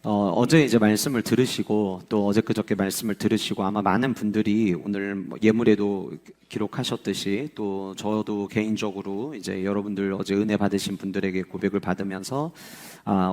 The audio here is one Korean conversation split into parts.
어제 이제 말씀을 들으시고 또 어제 그저께 말씀을 들으시고 아마 많은 분들이 오늘 뭐 예물에도 기록하셨듯이 또 저도 개인적으로 이제 여러분들 어제 은혜 받으신 분들에게 고백을 받으면서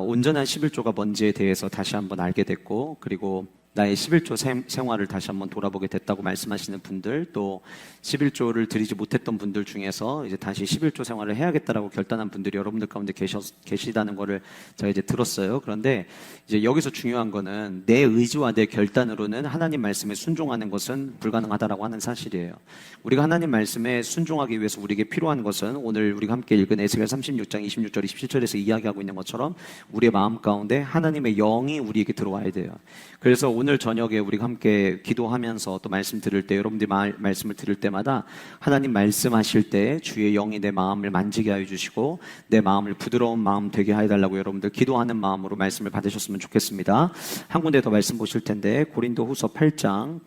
온전한 11조가 뭔지에 대해서 다시 한번 알게 됐고, 그리고 나의 11조 생활을 다시 한번 돌아보게 됐다고 말씀하시는 분들, 또 11조를 드리지 못했던 분들 중에서 이제 다시 11조 생활을 해야겠다라고 결단한 분들이 여러분들 가운데 계시다는 거를 제가 이제 들었어요. 그런데 이제 여기서 중요한 거는 내 의지와 내 결단으로는 하나님 말씀에 순종하는 것은 불가능하다라고 하는 사실이에요. 우리가 하나님 말씀에 순종하기 위해서 우리에게 필요한 것은 오늘 우리가 함께 읽은 에스겔 36장 26절 27절에서 이야기하고 있는 것처럼 우리의 마음 가운데 하나님의 영이 우리에게 들어와야 돼요. 그래서 오늘 저녁에 우리가 함께 기도하면서 또 말씀 들을 때, 여러분들이 말씀을 들을 때마다 하나님 말씀하실 때 주의 영이 내 마음을 만지게 하여 주시고 내 마음을 부드러운 마음 되게 하여달라고 여러분들 기도하는 마음으로 말씀을 받으셨으면 좋겠습니다. 한 군데 더 말씀 보실 텐데 고린도후서 8장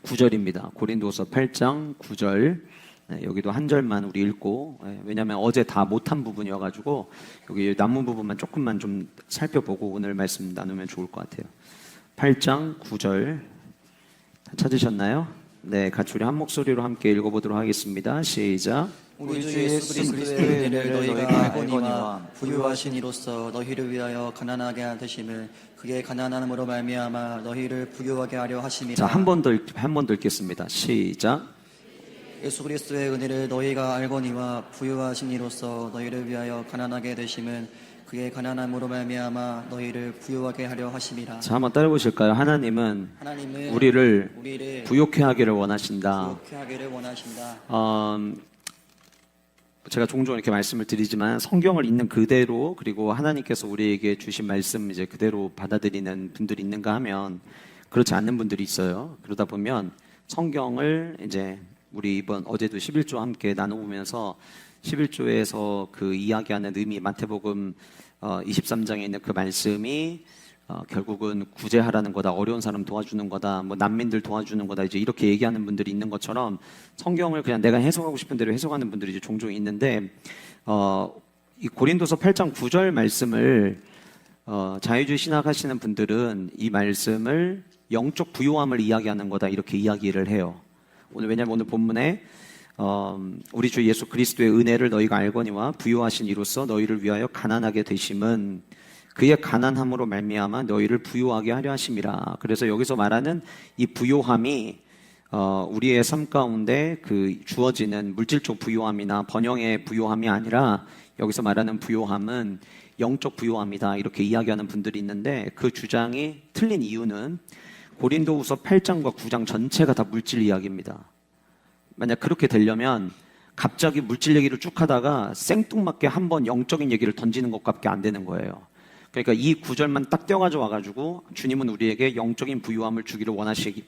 9절입니다. 고린도후서 8장 9절. 여기도 한 절만 우리 읽고, 왜냐하면 어제 다 못한 부분이어가지고 여기 남은 부분만 조금만 좀 살펴보고 오늘 말씀 나누면 좋을 것 같아요. 8장 9절 찾으셨나요? 네, 같이 우리 한 목소리로 함께 읽어보도록 하겠습니다. 시작. 우리 주 예수 그리스도의 은혜를 너희가 알거니와 부유하신 이로써 너희를 위하여 가난하게 하시심을 그의 가난함으로 말미암아 너희를 부유하게 하려 하심이라. 자, 한 번 더 읽겠습니다. 시작. 예수 그리스도의 은혜를 너희가 알거니와 부유하신 이로써 너희를 위하여 가난하게 되심은 그의 가난함으로 말미암아 너희를 부유하게 하려 하심이라. 자, 한번 따라 보실까요? 하나님은 우리를 부욕해 하기를 원하신다. 제가 종종 이렇게 말씀을 드리지만 성경을 읽는 그대로, 그리고 하나님께서 우리에게 주신 말씀 이제 그대로 받아들이는 분들이 있는가 하면 그렇지 않는 분들이 있어요. 그러다 보면 성경을 이제 우리 이번 어제도 11조 함께 나눠보면서 11조에서 그 이야기하는 의미, 마태복음 23장에 있는 그 말씀이 결국은 구제하라는 거다, 어려운 사람 도와주는 거다, 뭐 난민들 도와주는 거다, 이제 이렇게 얘기하는 분들이 있는 것처럼 성경을 그냥 내가 해석하고 싶은 대로 해석하는 분들이 이제 종종 있는데, 이 고린도서 8장 9절 말씀을 자유주의 신학 하시는 분들은 이 말씀을 영적 부요함을 이야기하는 거다, 이렇게 이야기를 해요. 왜냐하면 오늘 본문에 우리 주 예수 그리스도의 은혜를 너희가 알거니와 부요하신 이로써 너희를 위하여 가난하게 되심은 그의 가난함으로 말미암아 너희를 부요하게 하려 하심이라. 그래서 여기서 말하는 이 부요함이 우리의 삶 가운데 그 주어지는 물질적 부요함이나 번영의 부요함이 아니라 여기서 말하는 부요함은 영적 부요함이다, 이렇게 이야기하는 분들이 있는데, 그 주장이 틀린 이유는 고린도후서 8장과 9장 전체가 다 물질 이야기입니다. 만약 그렇게 되려면 갑자기 물질 얘기를 쭉 하다가 생뚱맞게 한번 영적인 얘기를 던지는 것밖에 안 되는 거예요. 그러니까 이 구절만 딱 떼어가지고 와가지고 주님은 우리에게 영적인 부유함을 주기를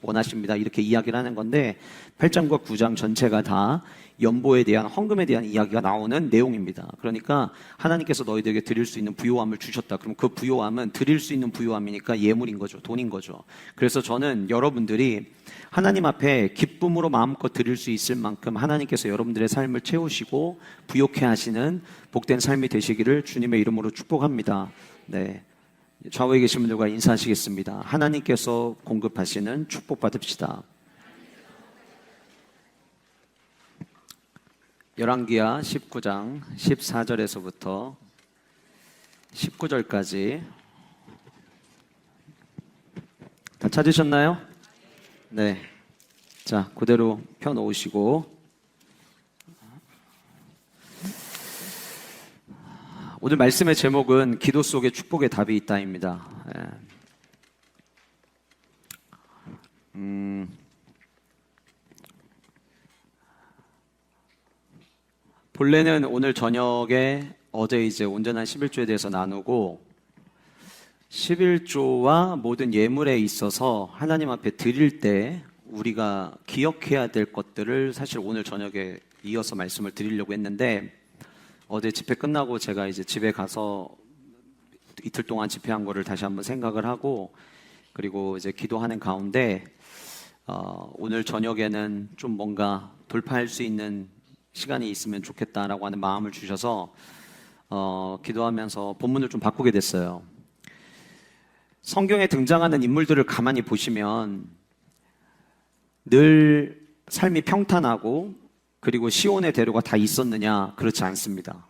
원하십니다, 이렇게 이야기를 하는 건데, 8장과 9장 전체가 다 연보에 대한, 헌금에 대한 이야기가 나오는 내용입니다. 그러니까 하나님께서 너희들에게 드릴 수 있는 부요함을 주셨다. 그럼 그 부요함은 드릴 수 있는 부요함이니까 예물인 거죠, 돈인 거죠. 그래서 저는 여러분들이 하나님 앞에 기쁨으로 마음껏 드릴 수 있을 만큼 하나님께서 여러분들의 삶을 채우시고 부요케 하시는 복된 삶이 되시기를 주님의 이름으로 축복합니다. 네, 좌우에 계신 분들과 인사하시겠습니다. 하나님께서 공급하시는 축복 받읍시다. 열왕기하 19장 14절에서부터 19절까지 다 찾으셨나요? 네. 자, 그대로 펴놓으시고, 오늘 말씀의 제목은 기도 속에 축복의 답이 있다입니다. 본래는 오늘 저녁에 어제 이제 온전한 11조에 대해서 나누고, 11조와 모든 예물에 있어서 하나님 앞에 드릴 때 우리가 기억해야 될 것들을 사실 오늘 저녁에 이어서 말씀을 드리려고 했는데, 어제 집회 끝나고 제가 이제 집에 가서 이틀 동안 집회한 거를 다시 한번 생각을 하고, 그리고 이제 기도하는 가운데 오늘 저녁에는 좀 뭔가 돌파할 수 있는 시간이 있으면 좋겠다라고 하는 마음을 주셔서 기도하면서 본문을 좀 바꾸게 됐어요. 성경에 등장하는 인물들을 가만히 보시면 늘 삶이 평탄하고 그리고 시온의 대로가 다 있었느냐? 그렇지 않습니다.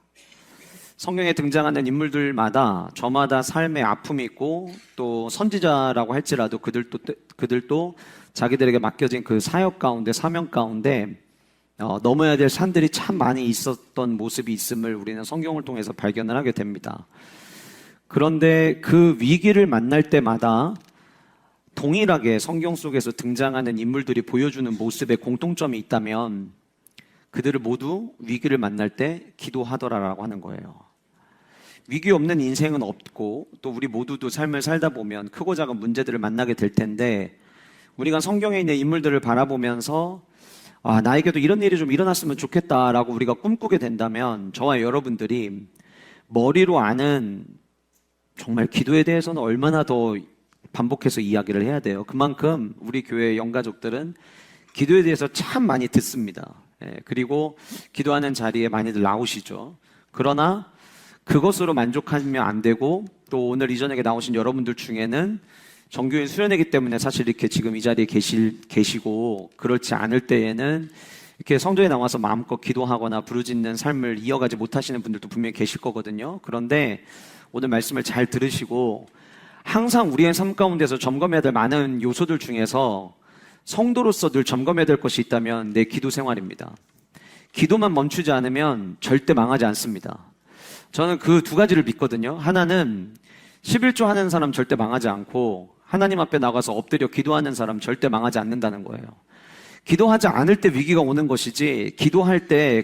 성경에 등장하는 인물들마다 저마다 삶의 아픔이 있고 또 선지자라고 할지라도 그들도 자기들에게 맡겨진 그 사역 가운데 사명 가운데 넘어야 될 산들이 참 많이 있었던 모습이 있음을 우리는 성경을 통해서 발견을 하게 됩니다. 그런데 그 위기를 만날 때마다 동일하게 성경 속에서 등장하는 인물들이 보여주는 모습에 공통점이 있다면 그들을 모두 위기를 만날 때 기도하더라라고 하는 거예요. 위기 없는 인생은 없고 또 우리 모두도 삶을 살다 보면 크고 작은 문제들을 만나게 될 텐데 우리가 성경에 있는 인물들을 바라보면서 나에게도 이런 일이 좀 일어났으면 좋겠다라고 우리가 꿈꾸게 된다면 저와 여러분들이 머리로 아는 정말 기도에 대해서는 얼마나 더 반복해서 이야기를 해야 돼요. 그만큼 우리 교회 영가족들은 기도에 대해서 참 많이 듣습니다. 그리고 기도하는 자리에 많이들 나오시죠. 그러나 그것으로 만족하면 안 되고 또 오늘 이 저녁에 나오신 여러분들 중에는 정교인 수련회이기 때문에 사실 이렇게 지금 이 자리에 계시고 그렇지 않을 때에는 이렇게 성도에 나와서 마음껏 기도하거나 부르짖는 삶을 이어가지 못하시는 분들도 분명히 계실 거거든요. 그런데 오늘 말씀을 잘 들으시고 항상 우리의 삶 가운데서 점검해야 될 많은 요소들 중에서 성도로서 늘 점검해야 될 것이 있다면 내 기도 생활입니다. 기도만 멈추지 않으면 절대 망하지 않습니다. 저는 그 두 가지를 믿거든요. 하나는 11조 하는 사람 절대 망하지 않고 하나님 앞에 나가서 엎드려 기도하는 사람 절대 망하지 않는다는 거예요. 기도하지 않을 때 위기가 오는 것이지 기도할 때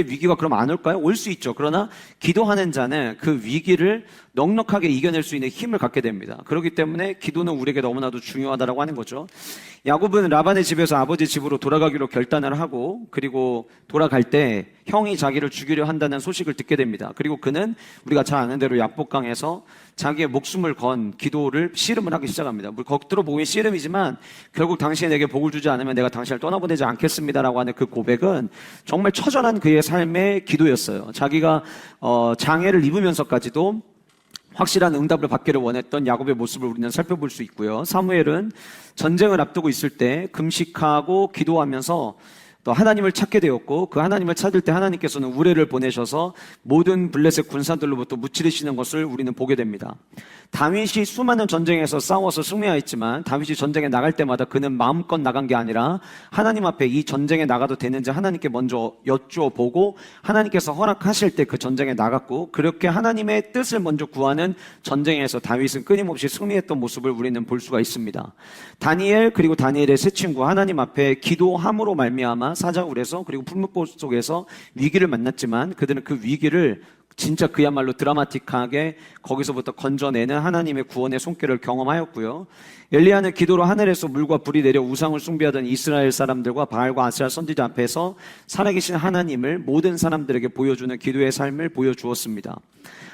위기가 그럼 안 올까요? 올 수 있죠. 그러나 기도하는 자는 그 위기를 넉넉하게 이겨낼 수 있는 힘을 갖게 됩니다. 그렇기 때문에 기도는 우리에게 너무나도 중요하다고 하는 거죠. 야곱은 라반의 집에서 아버지 집으로 돌아가기로 결단을 하고 그리고 돌아갈 때 형이 자기를 죽이려 한다는 소식을 듣게 됩니다. 그리고 그는 우리가 잘 아는 대로 야복강에서 자기의 목숨을 건 기도를 씨름을 하기 시작합니다. 겉으로 보기엔 씨름이지만 결국 당신이 내게 복을 주지 않으면 내가 당신을 떠나보내지 않겠습니다라고 하는 그 고백은 정말 처절한 그의 삶의 기도였어요. 자기가 장애를 입으면서까지도 확실한 응답을 받기를 원했던 야곱의 모습을 우리는 살펴볼 수 있고요. 사무엘은 전쟁을 앞두고 있을 때 금식하고 기도하면서 또 하나님을 찾게 되었고 그 하나님을 찾을 때 하나님께서는 우레를 보내셔서 모든 블레셋 군사들로부터 무찌르시는 것을 우리는 보게 됩니다. 다윗이 수많은 전쟁에서 싸워서 승리하였지만 다윗이 전쟁에 나갈 때마다 그는 마음껏 나간 게 아니라 하나님 앞에 이 전쟁에 나가도 되는지 하나님께 먼저 여쭈어보고 하나님께서 허락하실 때 그 전쟁에 나갔고 그렇게 하나님의 뜻을 먼저 구하는 전쟁에서 다윗은 끊임없이 승리했던 모습을 우리는 볼 수가 있습니다. 다니엘 그리고 다니엘의 세 친구 하나님 앞에 기도함으로 말미암아 사자굴에서 그리고 풀무불 속에서 위기를 만났지만 그들은 그 위기를 진짜 그야말로 드라마틱하게 거기서부터 건져내는 하나님의 구원의 손길을 경험하였고요. 엘리야는 기도로 하늘에서 물과 불이 내려 우상을 숭배하던 이스라엘 사람들과 바알과 아세라 선지자 앞에서 살아계신 하나님을 모든 사람들에게 보여주는 기도의 삶을 보여주었습니다.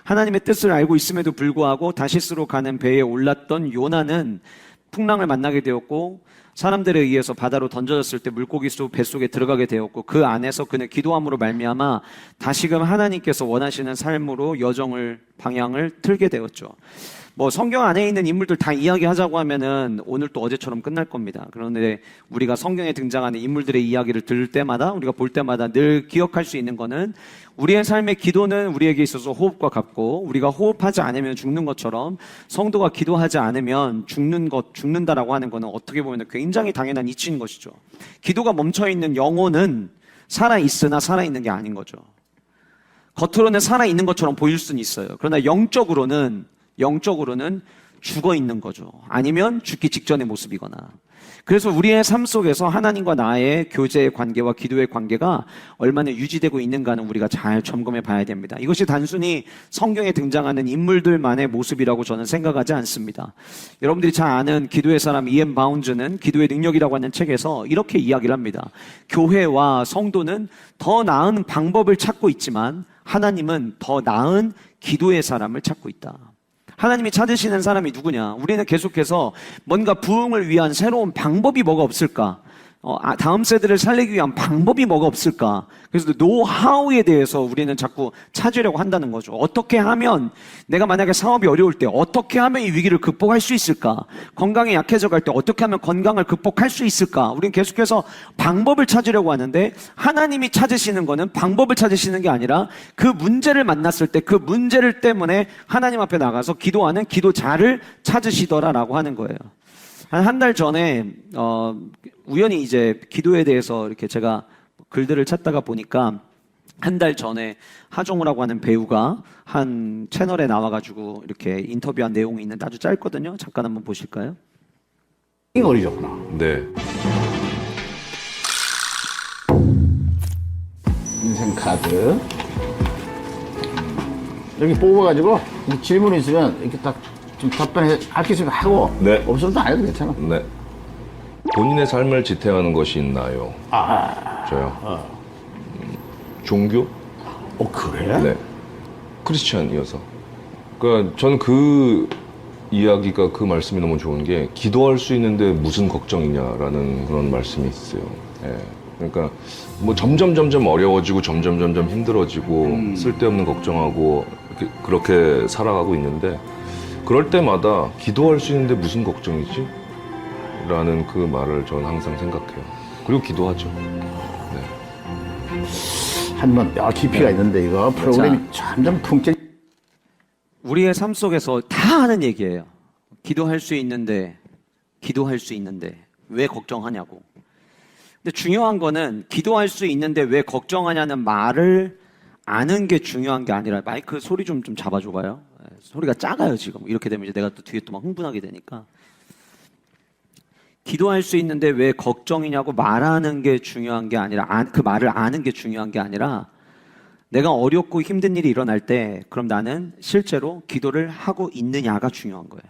하나님의 뜻을 알고 있음에도 불구하고 다시스로 가는 배에 올랐던 요나는 풍랑을 만나게 되었고 사람들에 의해서 바다로 던져졌을 때 물고기 뱃속에 들어가게 되었고 그 안에서 그는 기도함으로 말미암아 다시금 하나님께서 원하시는 삶으로 방향을 틀게 되었죠. 성경 안에 있는 인물들 다 이야기하자고 하면은 오늘 또 어제처럼 끝날 겁니다. 그런데 우리가 성경에 등장하는 인물들의 이야기를 들을 때마다 우리가 볼 때마다 늘 기억할 수 있는 거는 우리의 삶의 기도는 우리에게 있어서 호흡과 같고 우리가 호흡하지 않으면 죽는 것처럼 성도가 기도하지 않으면 죽는다라고 하는 거는 어떻게 보면 굉장히 당연한 이치인 것이죠. 기도가 멈춰있는 영혼은 살아있으나 살아있는 게 아닌 거죠. 겉으로는 살아있는 것처럼 보일 수는 있어요. 그러나 영적으로는 죽어 있는 거죠. 아니면 죽기 직전의 모습이거나. 그래서 우리의 삶 속에서 하나님과 나의 교제의 관계와 기도의 관계가 얼마나 유지되고 있는가는 우리가 잘 점검해 봐야 됩니다. 이것이 단순히 성경에 등장하는 인물들만의 모습이라고 저는 생각하지 않습니다. 여러분들이 잘 아는 기도의 사람 이엠 바운즈는 기도의 능력이라고 하는 책에서 이렇게 이야기를 합니다. 교회와 성도는 더 나은 방법을 찾고 있지만 하나님은 더 나은 기도의 사람을 찾고 있다. 하나님이 찾으시는 사람이 누구냐? 우리는 계속해서 뭔가 부흥을 위한 새로운 방법이 뭐가 없을까? 다음 세대를 살리기 위한 방법이 뭐가 없을까? 그래서 노하우에 대해서 우리는 자꾸 찾으려고 한다는 거죠. 어떻게 하면 내가 만약에 사업이 어려울 때 어떻게 하면 이 위기를 극복할 수 있을까? 건강이 약해져 갈 때 어떻게 하면 건강을 극복할 수 있을까? 우리는 계속해서 방법을 찾으려고 하는데 하나님이 찾으시는 거는 방법을 찾으시는 게 아니라 그 문제를 만났을 때 그 문제를 때문에 하나님 앞에 나가서 기도하는 기도자를 찾으시더라라고 하는 거예요. 한 달 전에 우연히 이제 기도에 대해서 이렇게 제가 글들을 찾다가 보니까 한 달 전에 하정우라고 하는 배우가 한 채널에 나와가지고 이렇게 인터뷰한 내용이 있는데 아주 짧거든요. 잠깐 한번 보실까요? 이게 어리졌구나. 네. 인생 카드. 여기 뽑아가지고 질문 있으면 이렇게 딱 좀 답변해 할 게 있으면 하고 네. 없으면 또 안 해도 괜찮아. 네. 본인의 삶을 지탱하는 것이 있나요? 저요. 종교? 그래? 네. 크리스찬이어서. 그러니까 저는 그 이야기가 그 말씀이 너무 좋은 게 기도할 수 있는데 무슨 걱정이냐라는 그런 말씀이 있어요. 예. 그러니까 뭐 점점 어려워지고 점점 힘들어지고 쓸데없는 걱정하고 그렇게 살아가고 있는데 그럴 때마다 기도할 수 있는데 무슨 걱정이지? 라는 그 말을 저는 항상 생각해요. 그리고 기도하죠. 네. 한번 깊이가 있는데 이거 프로그램이 점점 풍채. 우리의 삶 속에서 다 하는 얘기예요. 기도할 수 있는데 왜 걱정하냐고. 근데 중요한 거는 기도할 수 있는데 왜 걱정하냐는 말을 아는 게 중요한 게 아니라 마이크 소리 좀 잡아줘봐요. 소리가 작아요 지금. 이렇게 되면 이제 내가 또 뒤에 또 막 흥분하게 되니까. 기도할 수 있는데 왜 걱정이냐고 말하는 게 중요한 게 아니라 그 말을 아는 게 중요한 게 아니라 내가 어렵고 힘든 일이 일어날 때 그럼 나는 실제로 기도를 하고 있느냐가 중요한 거예요.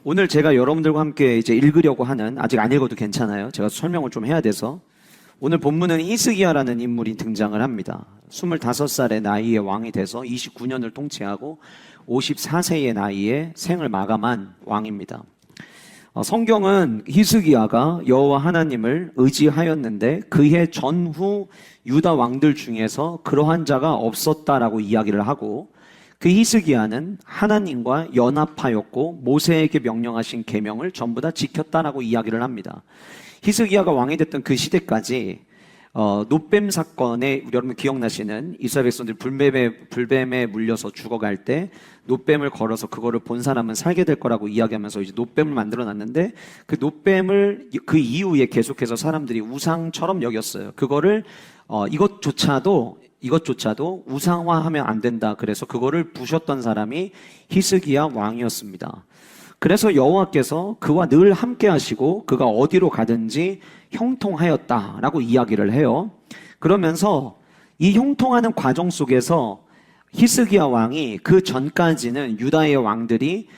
오늘 제가 여러분들과 함께 이제 읽으려고 하는, 아직 안 읽어도 괜찮아요. 제가 설명을 좀 해야 돼서. 오늘 본문은 히스기야라는 인물이 등장을 합니다. 25살의 나이에 왕이 돼서 29년을 통치하고 54세의 나이에 생을 마감한 왕입니다. 성경은 히스기야가 여호와 하나님을 의지하였는데 그해 전후 유다 왕들 중에서 그러한 자가 없었다라고 이야기를 하고 그 히스기야는 하나님과 연합하였고 모세에게 명령하신 계명을 전부 다 지켰다라고 이야기를 합니다. 히스기야가 왕이 됐던 그 시대까지 놋뱀 사건에 여러분 기억나시는 이스라엘 백성들 불뱀에 물려서 죽어갈 때 놋뱀을 걸어서 그거를 본 사람은 살게 될 거라고 이야기하면서 이제 놋뱀을 만들어 놨는데 그 놋뱀을 그 이후에 계속해서 사람들이 우상처럼 여겼어요. 그거를 이것조차도 우상화하면 안 된다. 그래서 그거를 부셨던 사람이 히스기야 왕이었습니다. 그래서 여호와께서 그와 늘 함께 하시고 그가 어디로 가든지 형통하였다라고 이야기를 해요. 그러면서 이 형통하는 과정 속에서 히스기야 왕이 그 전까지는 유다의 왕들이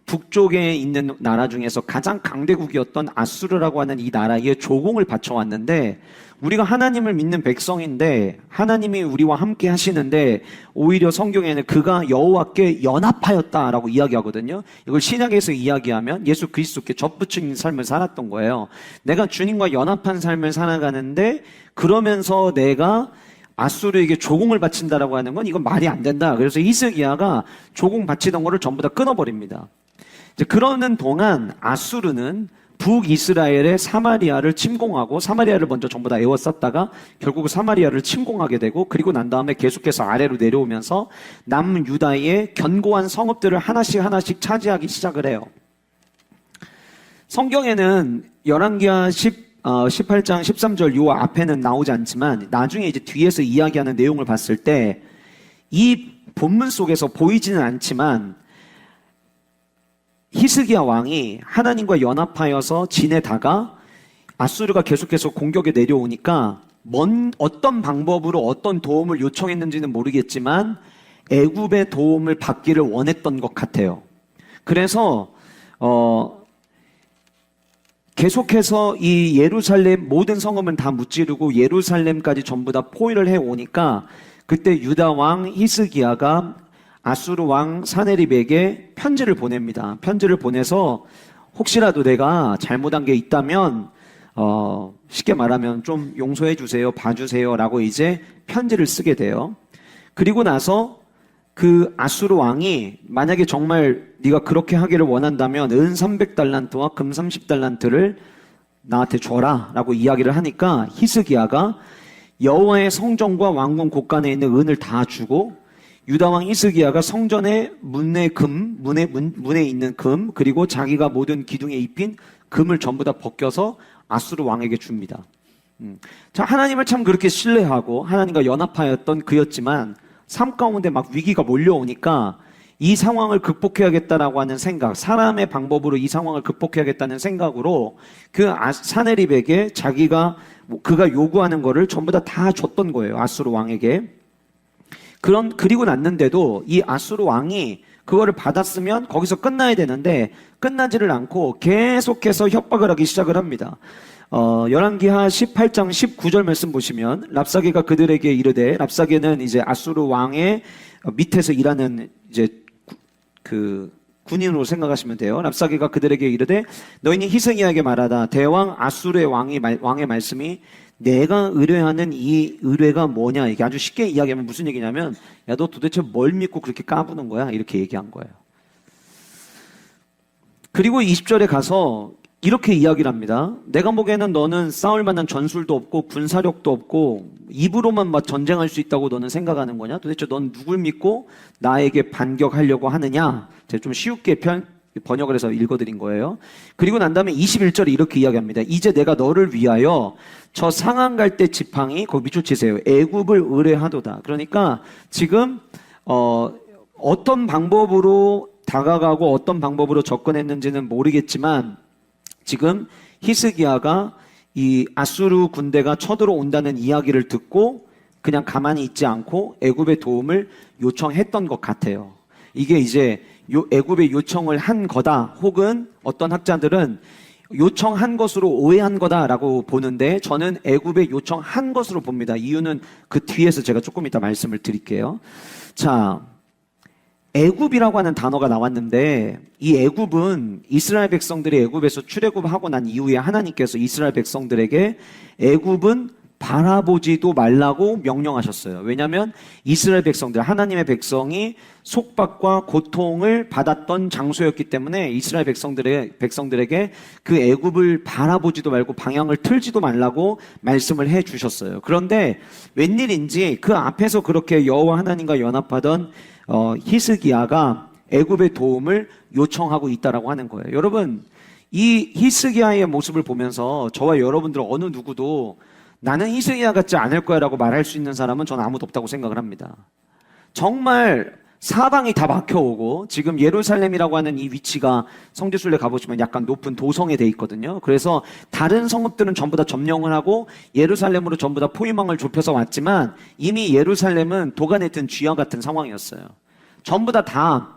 북쪽에 있는 나라 중에서 가장 강대국이었던 아수르라고 하는 이 나라에 조공을 바쳐왔는데 우리가 하나님을 믿는 백성인데 하나님이 우리와 함께 하시는데 오히려 성경에는 그가 여호와께 연합하였다라고 이야기하거든요. 이걸 신약에서 이야기하면 예수 그리스도께 접붙인 삶을 살았던 거예요. 내가 주님과 연합한 삶을 살아가는데 그러면서 내가 아수르에게 조공을 바친다라고 하는 건 이건 말이 안 된다. 그래서 히스기야가 조공 바치던 거를 전부 다 끊어버립니다. 이제 그러는 동안 아수르는 북이스라엘의 사마리아를 침공하고 사마리아를 먼저 전부 다 에워쌌다가 결국 사마리아를 침공하게 되고 그리고 난 다음에 계속해서 아래로 내려오면서 남유다의 견고한 성읍들을 하나씩 차지하기 시작을 해요. 성경에는 열왕기하 18장 13절 요 앞에는 나오지 않지만 나중에 이제 뒤에서 이야기하는 내용을 봤을 때 이 본문 속에서 보이지는 않지만 히스기야 왕이 하나님과 연합하여서 지내다가 아수르가 계속해서 공격에 내려오니까 어떤 방법으로 어떤 도움을 요청했는지는 모르겠지만 애굽의 도움을 받기를 원했던 것 같아요. 그래서 계속해서 이 예루살렘 모든 성읍은 다 무찌르고 예루살렘까지 전부 다 포위를 해오니까 그때 유다 왕 히스기야가 아수르 왕 사네립에게 편지를 보냅니다. 편지를 보내서 혹시라도 내가 잘못한 게 있다면 쉽게 말하면 좀 용서해 주세요, 봐주세요라고 이제 편지를 쓰게 돼요. 그리고 나서 그 아수르 왕이 만약에 정말 네가 그렇게 하기를 원한다면 은 300달란트와 금 30달란트를 나한테 줘라라고 이야기를 하니까 히스기야가 여호와의 성전과 왕궁 곳간에 있는 은을 다 주고 유다 왕 히스기야가 성전의 문에 있는 금 그리고 자기가 모든 기둥에 입힌 금을 전부 다 벗겨서 아수르 왕에게 줍니다. 자, 하나님을 참 그렇게 신뢰하고 하나님과 연합하였던 그였지만 삶 가운데 막 위기가 몰려오니까 이 상황을 극복해야겠다라고 하는 생각, 사람의 방법으로 이 상황을 극복해야겠다는 생각으로 그 사네립에게 그가 요구하는 거를 전부 다 줬던 거예요. 아수르 왕에게. 그리고 났는데도 이 아수르 왕이 그거를 받았으면 거기서 끝나야 되는데 끝나지를 않고 계속해서 협박을 하기 시작을 합니다. 열왕기하 18장 19절 말씀 보시면 랍사게가 그들에게 이르되, 랍사게는 이제 아수르 왕의 밑에서 일하는 이제 그 군인으로 생각하시면 돼요. 랍사게가 그들에게 이르되 너희는 히스기야에게 말하다 대왕 아수르의 왕의 말씀이 내가 의뢰하는 이 의뢰가 뭐냐. 이게 아주 쉽게 이야기하면 무슨 얘기냐면 야, 너 도대체 뭘 믿고 그렇게 까부는 거야? 이렇게 얘기한 거예요. 그리고 20절에 가서 이렇게 이야기를 합니다. 내가 보기에는 너는 싸울 만한 전술도 없고 군사력도 없고 입으로만 막 전쟁할 수 있다고 너는 생각하는 거냐? 도대체 넌 누굴 믿고 나에게 반격하려고 하느냐? 제가 좀 쉽게 번역을 해서 읽어드린 거예요. 그리고 난 다음에 21절에 이렇게 이야기합니다. 이제 내가 너를 위하여 저 상한 갈대 지팡이, 거기 밑줄 치세요. 애굽을 의뢰하도다. 그러니까 지금 어떤 방법으로 다가가고 어떤 방법으로 접근했는지는 모르겠지만 지금 히스기야가 이 아수르 군대가 쳐들어온다는 이야기를 듣고 그냥 가만히 있지 않고 애굽의 도움을 요청했던 것 같아요. 이게 이제 애굽의 요청을 한 거다, 혹은 어떤 학자들은 요청한 것으로 오해한 거다라고 보는데 저는 애굽의 요청한 것으로 봅니다. 이유는 그 뒤에서 제가 조금 이따 말씀을 드릴게요. 자, 애굽이라고 하는 단어가 나왔는데 이 애굽은 이스라엘 백성들이 애굽에서 출애굽하고 난 이후에 하나님께서 이스라엘 백성들에게 애굽은 바라보지도 말라고 명령하셨어요. 왜냐하면 이스라엘 백성들, 하나님의 백성이 속박과 고통을 받았던 장소였기 때문에 이스라엘 백성들에게 그 애굽을 바라보지도 말고 방향을 틀지도 말라고 말씀을 해 주셨어요. 그런데 웬일인지 그 앞에서 그렇게 여호와 하나님과 연합하던 히스기야가 애굽의 도움을 요청하고 있다라고 하는 거예요. 여러분, 이 히스기야의 모습을 보면서 저와 여러분들 어느 누구도 나는 히스기야 같지 않을 거야 라고 말할 수 있는 사람은 저는 아무도 없다고 생각을 합니다. 정말 사방이 다 막혀오고 지금 예루살렘이라고 하는 이 위치가 성지순례 가보시면 약간 높은 도성에 돼 있거든요. 그래서 다른 성읍들은 전부 다 점령을 하고 예루살렘으로 전부 다 포위망을 좁혀서 왔지만 이미 예루살렘은 도간에 든 쥐와 같은 상황이었어요. 전부 다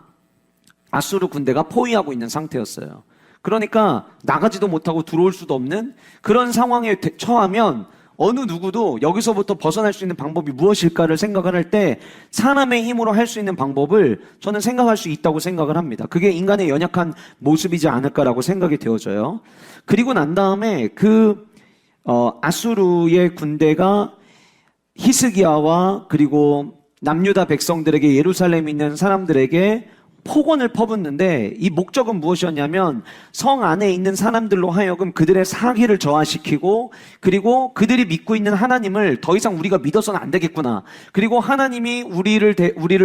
아수르 군대가 포위하고 있는 상태였어요. 그러니까 나가지도 못하고 들어올 수도 없는 그런 상황에 처하면 어느 누구도 여기서부터 벗어날 수 있는 방법이 무엇일까를 생각을 할 때 사람의 힘으로 할 수 있는 방법을 저는 생각할 수 있다고 생각을 합니다. 그게 인간의 연약한 모습이지 않을까라고 생각이 되어져요. 그리고 난 다음에 아수르의 군대가 히스기야와 그리고 남유다 백성들에게 예루살렘에 있는 사람들에게 폭언을 퍼붓는데 이 목적은 무엇이었냐면 성 안에 있는 사람들로 하여금 그들의 사기를 저하시키고 그리고 그들이 믿고 있는 하나님을 더 이상 우리가 믿어서는 안 되겠구나. 그리고 하나님이 우리를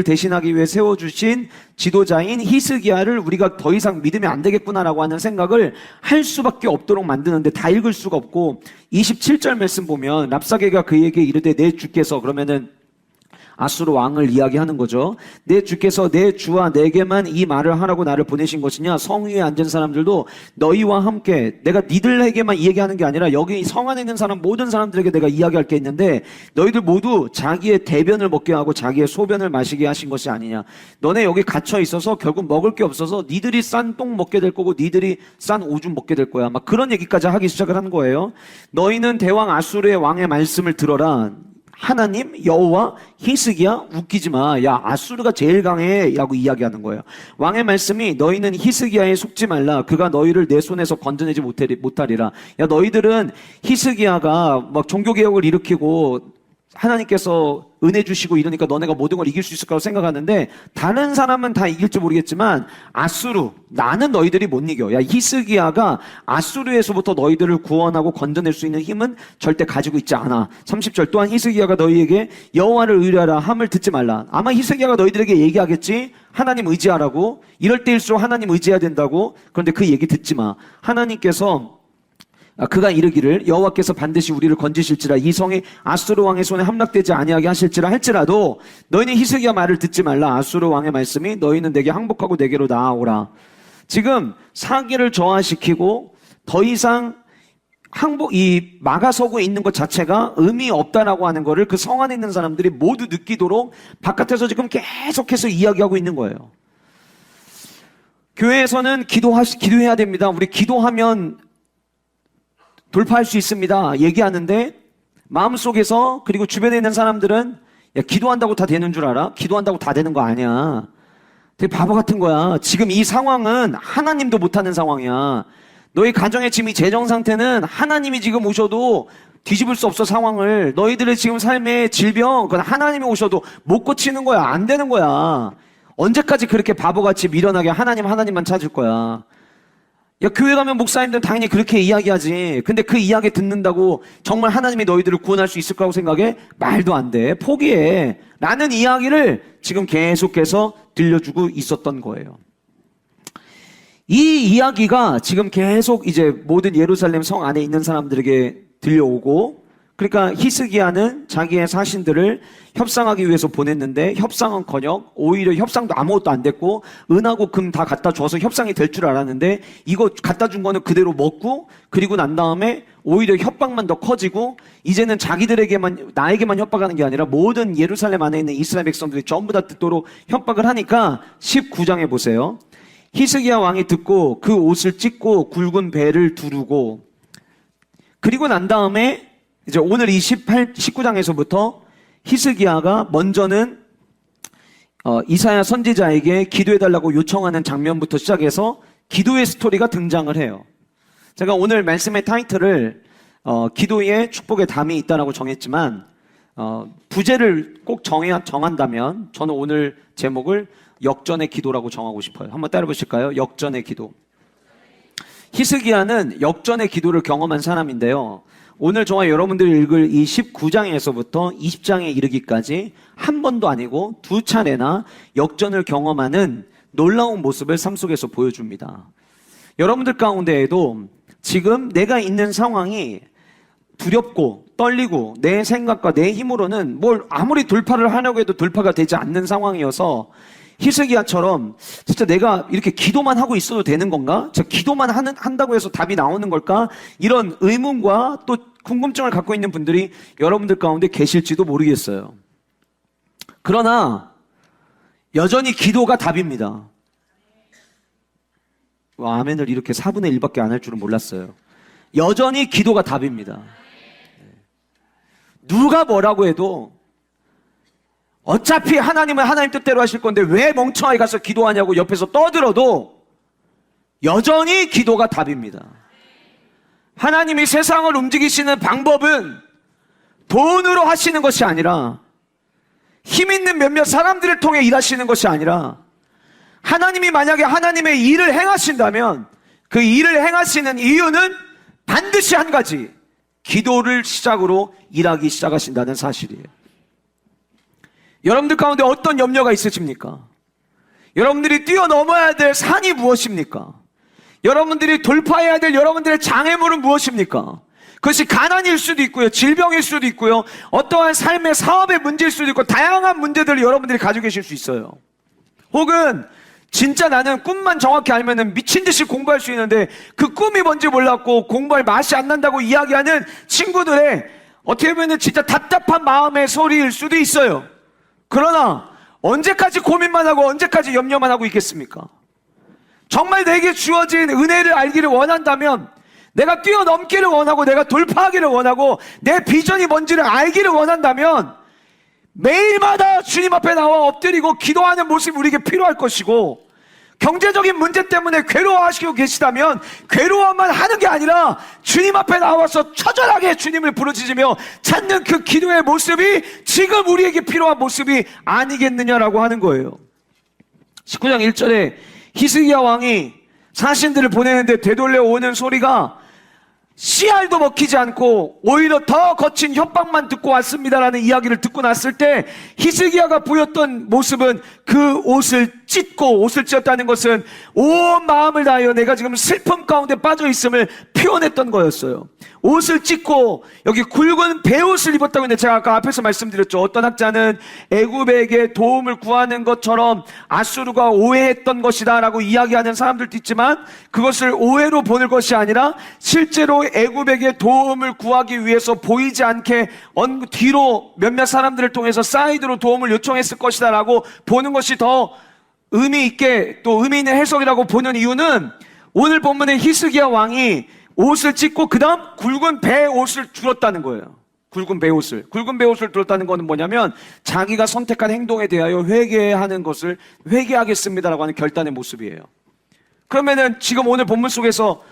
대신하기 위해 세워주신 지도자인 히스기야를 우리가 더 이상 믿으면 안 되겠구나라고 하는 생각을 할 수밖에 없도록 만드는데 다 읽을 수가 없고 27절 말씀 보면 랍사게가 그에게 이르되 내 주께서 그러면은 아수르 왕을 이야기하는 거죠. 내 주께서 내 주와 내게만 이 말을 하라고 나를 보내신 것이냐? 성 위에 앉은 사람들도 너희와 함께 내가 니들에게만 이야기하는 게 아니라 여기 성 안에 있는 사람 모든 사람들에게 내가 이야기할 게 있는데 너희들 모두 자기의 대변을 먹게 하고 자기의 소변을 마시게 하신 것이 아니냐? 너네 여기 갇혀 있어서 결국 먹을 게 없어서 니들이 싼 똥 먹게 될 거고 니들이 싼 오줌 먹게 될 거야. 막 그런 얘기까지 하기 시작을 한 거예요. 너희는 대왕 아수르의 왕의 말씀을 들어라. 하나님, 여호와, 히스기야, 웃기지 마. 야, 아수르가 제일 강해. 라고 이야기하는 거예요. 왕의 말씀이 너희는 히스기야에 속지 말라. 그가 너희를 내 손에서 건져내지 못하리라. 야, 너희들은 히스기야가 막 종교개혁을 일으키고 하나님께서 은혜 주시고 이러니까 너네가 모든 걸 이길 수 있을 거라고 생각하는데 다른 사람은 다 이길지 모르겠지만 아수르, 나는 너희들이 못 이겨. 야, 히스기야가 아수르에서부터 너희들을 구원하고 건져낼 수 있는 힘은 절대 가지고 있지 않아. 30절 또한 히스기야가 너희에게 여호와를 의뢰하라 함을 듣지 말라. 아마 히스기야가 너희들에게 얘기하겠지. 하나님 의지하라고. 이럴 때일수록 하나님 의지해야 된다고. 그런데 그 얘기 듣지 마. 하나님께서 그가 이르기를 여호와께서 반드시 우리를 건지실지라 이 성이 아수르 왕의 손에 함락되지 아니하게 하실지라 할지라도 너희는 히스기야 말을 듣지 말라. 아수르 왕의 말씀이 너희는 내게 항복하고 내게로 나아오라. 지금 사기를 저하시키고 더 이상 이 막아서고 있는 것 자체가 의미 없다라고 하는 거를 그 성 안에 있는 사람들이 모두 느끼도록 바깥에서 지금 계속해서 이야기하고 있는 거예요. 교회에서는 기도해야 됩니다. 우리 기도하면 돌파할 수 있습니다. 얘기하는데 마음속에서 그리고 주변에 있는 사람들은 야, 기도한다고 다 되는 줄 알아? 기도한다고 다 되는 거 아니야. 되게 바보 같은 거야. 지금 이 상황은 하나님도 못하는 상황이야. 너희 가정의 지금 이 재정 상태는 하나님이 지금 오셔도 뒤집을 수 없어 상황을. 너희들의 지금 삶의 질병 그건 하나님이 오셔도 못 고치는 거야. 안 되는 거야. 언제까지 그렇게 바보같이 미련하게 하나님만 찾을 거야. 야, 교회 가면 목사님들은 당연히 그렇게 이야기하지. 근데 그 이야기 듣는다고 정말 하나님이 너희들을 구원할 수 있을 거라고 생각해? 말도 안 돼. 포기해. 라는 이야기를 지금 계속해서 들려주고 있었던 거예요. 이 이야기가 지금 계속 이제 모든 예루살렘 성 안에 있는 사람들에게 들려오고, 그러니까 히스기야는 자기의 사신들을 협상하기 위해서 보냈는데 협상은커녕 오히려 협상도 아무것도 안 됐고 은하고 금 다 갖다 줘서 협상이 될 줄 알았는데 이거 갖다 준 거는 그대로 먹고 그리고 난 다음에 오히려 협박만 더 커지고 이제는 나에게만 협박하는 게 아니라 모든 예루살렘 안에 있는 이스라엘 백성들이 전부 다 듣도록 협박을 하니까 19장에 보세요. 히스기야 왕이 듣고 그 옷을 찢고 굵은 배를 두르고 그리고 난 다음에 이제 오늘 이 19장에서부터 히스기야가 먼저는 이사야 선지자에게 기도해달라고 요청하는 장면부터 시작해서 기도의 스토리가 등장을 해요. 제가 오늘 말씀의 타이틀을 기도에 축복의 담이 있다라고 정했지만 부제를 꼭 정한다면 저는 오늘 제목을 역전의 기도라고 정하고 싶어요. 한번 따라보실까요? 역전의 기도. 히스기야는 역전의 기도를 경험한 사람인데요. 오늘 저와 여러분들이 읽을 이 19장에서부터 20장에 이르기까지 한 번도 아니고 두 차례나 역전을 경험하는 놀라운 모습을 삶 속에서 보여줍니다. 여러분들 가운데에도 지금 내가 있는 상황이 두렵고 떨리고 내 생각과 내 힘으로는 뭘 아무리 돌파를 하려고 해도 돌파가 되지 않는 상황이어서 히스기야처럼 진짜 내가 이렇게 기도만 하고 있어도 되는 건가? 진짜 기도만 한다고 해서 답이 나오는 걸까? 이런 의문과 또 궁금증을 갖고 있는 분들이 여러분들 가운데 계실지도 모르겠어요. 그러나 여전히 기도가 답입니다. 아멘을 이렇게 4분의 1밖에 안 할 줄은 몰랐어요. 여전히 기도가 답입니다. 누가 뭐라고 해도 어차피 하나님은 하나님 뜻대로 하실 건데 왜 멍청하게 가서 기도하냐고 옆에서 떠들어도 여전히 기도가 답입니다. 하나님이 세상을 움직이시는 방법은 돈으로 하시는 것이 아니라 힘 있는 몇몇 사람들을 통해 일하시는 것이 아니라 하나님이 만약에 하나님의 일을 행하신다면 그 일을 행하시는 이유는 반드시 한 가지, 기도를 시작으로 일하기 시작하신다는 사실이에요. 여러분들 가운데 어떤 염려가 있으십니까? 여러분들이 뛰어넘어야 될 산이 무엇입니까? 여러분들이 돌파해야 될 여러분들의 장애물은 무엇입니까? 그것이 가난일 수도 있고요, 질병일 수도 있고요, 어떠한 삶의 사업의 문제일 수도 있고 다양한 문제들을 여러분들이 가지고 계실 수 있어요. 혹은 진짜 나는 꿈만 정확히 알면은 미친 듯이 공부할 수 있는데 그 꿈이 뭔지 몰랐고 공부할 맛이 안 난다고 이야기하는 친구들의 어떻게 보면 진짜 답답한 마음의 소리일 수도 있어요. 그러나 언제까지 고민만 하고 언제까지 염려만 하고 있겠습니까? 정말 내게 주어진 은혜를 알기를 원한다면 내가 뛰어넘기를 원하고 내가 돌파하기를 원하고 내 비전이 뭔지를 알기를 원한다면 매일마다 주님 앞에 나와 엎드리고 기도하는 모습이 우리에게 필요할 것이고, 경제적인 문제 때문에 괴로워하시고 계시다면 괴로워만 하는 게 아니라 주님 앞에 나와서 처절하게 주님을 부르짖으며 찾는 그 기도의 모습이 지금 우리에게 필요한 모습이 아니겠느냐라고 하는 거예요. 19장 1절에 히스기야 왕이 사신들을 보내는데 되돌려 오는 소리가 씨알도 먹히지 않고 오히려 더 거친 협박만 듣고 왔습니다라는 이야기를 듣고 났을 때 히스기야가 보였던 모습은 그 옷을 찢고, 옷을 찢었다는 것은 온 마음을 다하여 내가 지금 슬픔 가운데 빠져 있음을 표현했던 거였어요. 옷을 찢고 여기 굵은 베옷을 입었다고 했는데, 제가 아까 앞에서 말씀드렸죠. 어떤 학자는 애굽에게 도움을 구하는 것처럼 아수르가 오해했던 것이다 라고 이야기하는 사람들도 있지만, 그것을 오해로 보는 것이 아니라 실제로 애굽에게 도움을 구하기 위해서 보이지 않게 뒤로 몇몇 사람들을 통해서 사이드로 도움을 요청했을 것이다 라고 보는 것이 더 의미 있게, 또 의미 있는 해석이라고 보는 이유는, 오늘 본문의 히스기야 왕이 옷을 찢고 그 다음 굵은 베옷을 줄었다는 거예요. 굵은 베옷을 들었다는 것은 뭐냐면 자기가 선택한 행동에 대하여 회개하는 것을 회개하겠습니다라고 하는 결단의 모습이에요. 그러면은 지금 오늘 본문 속에서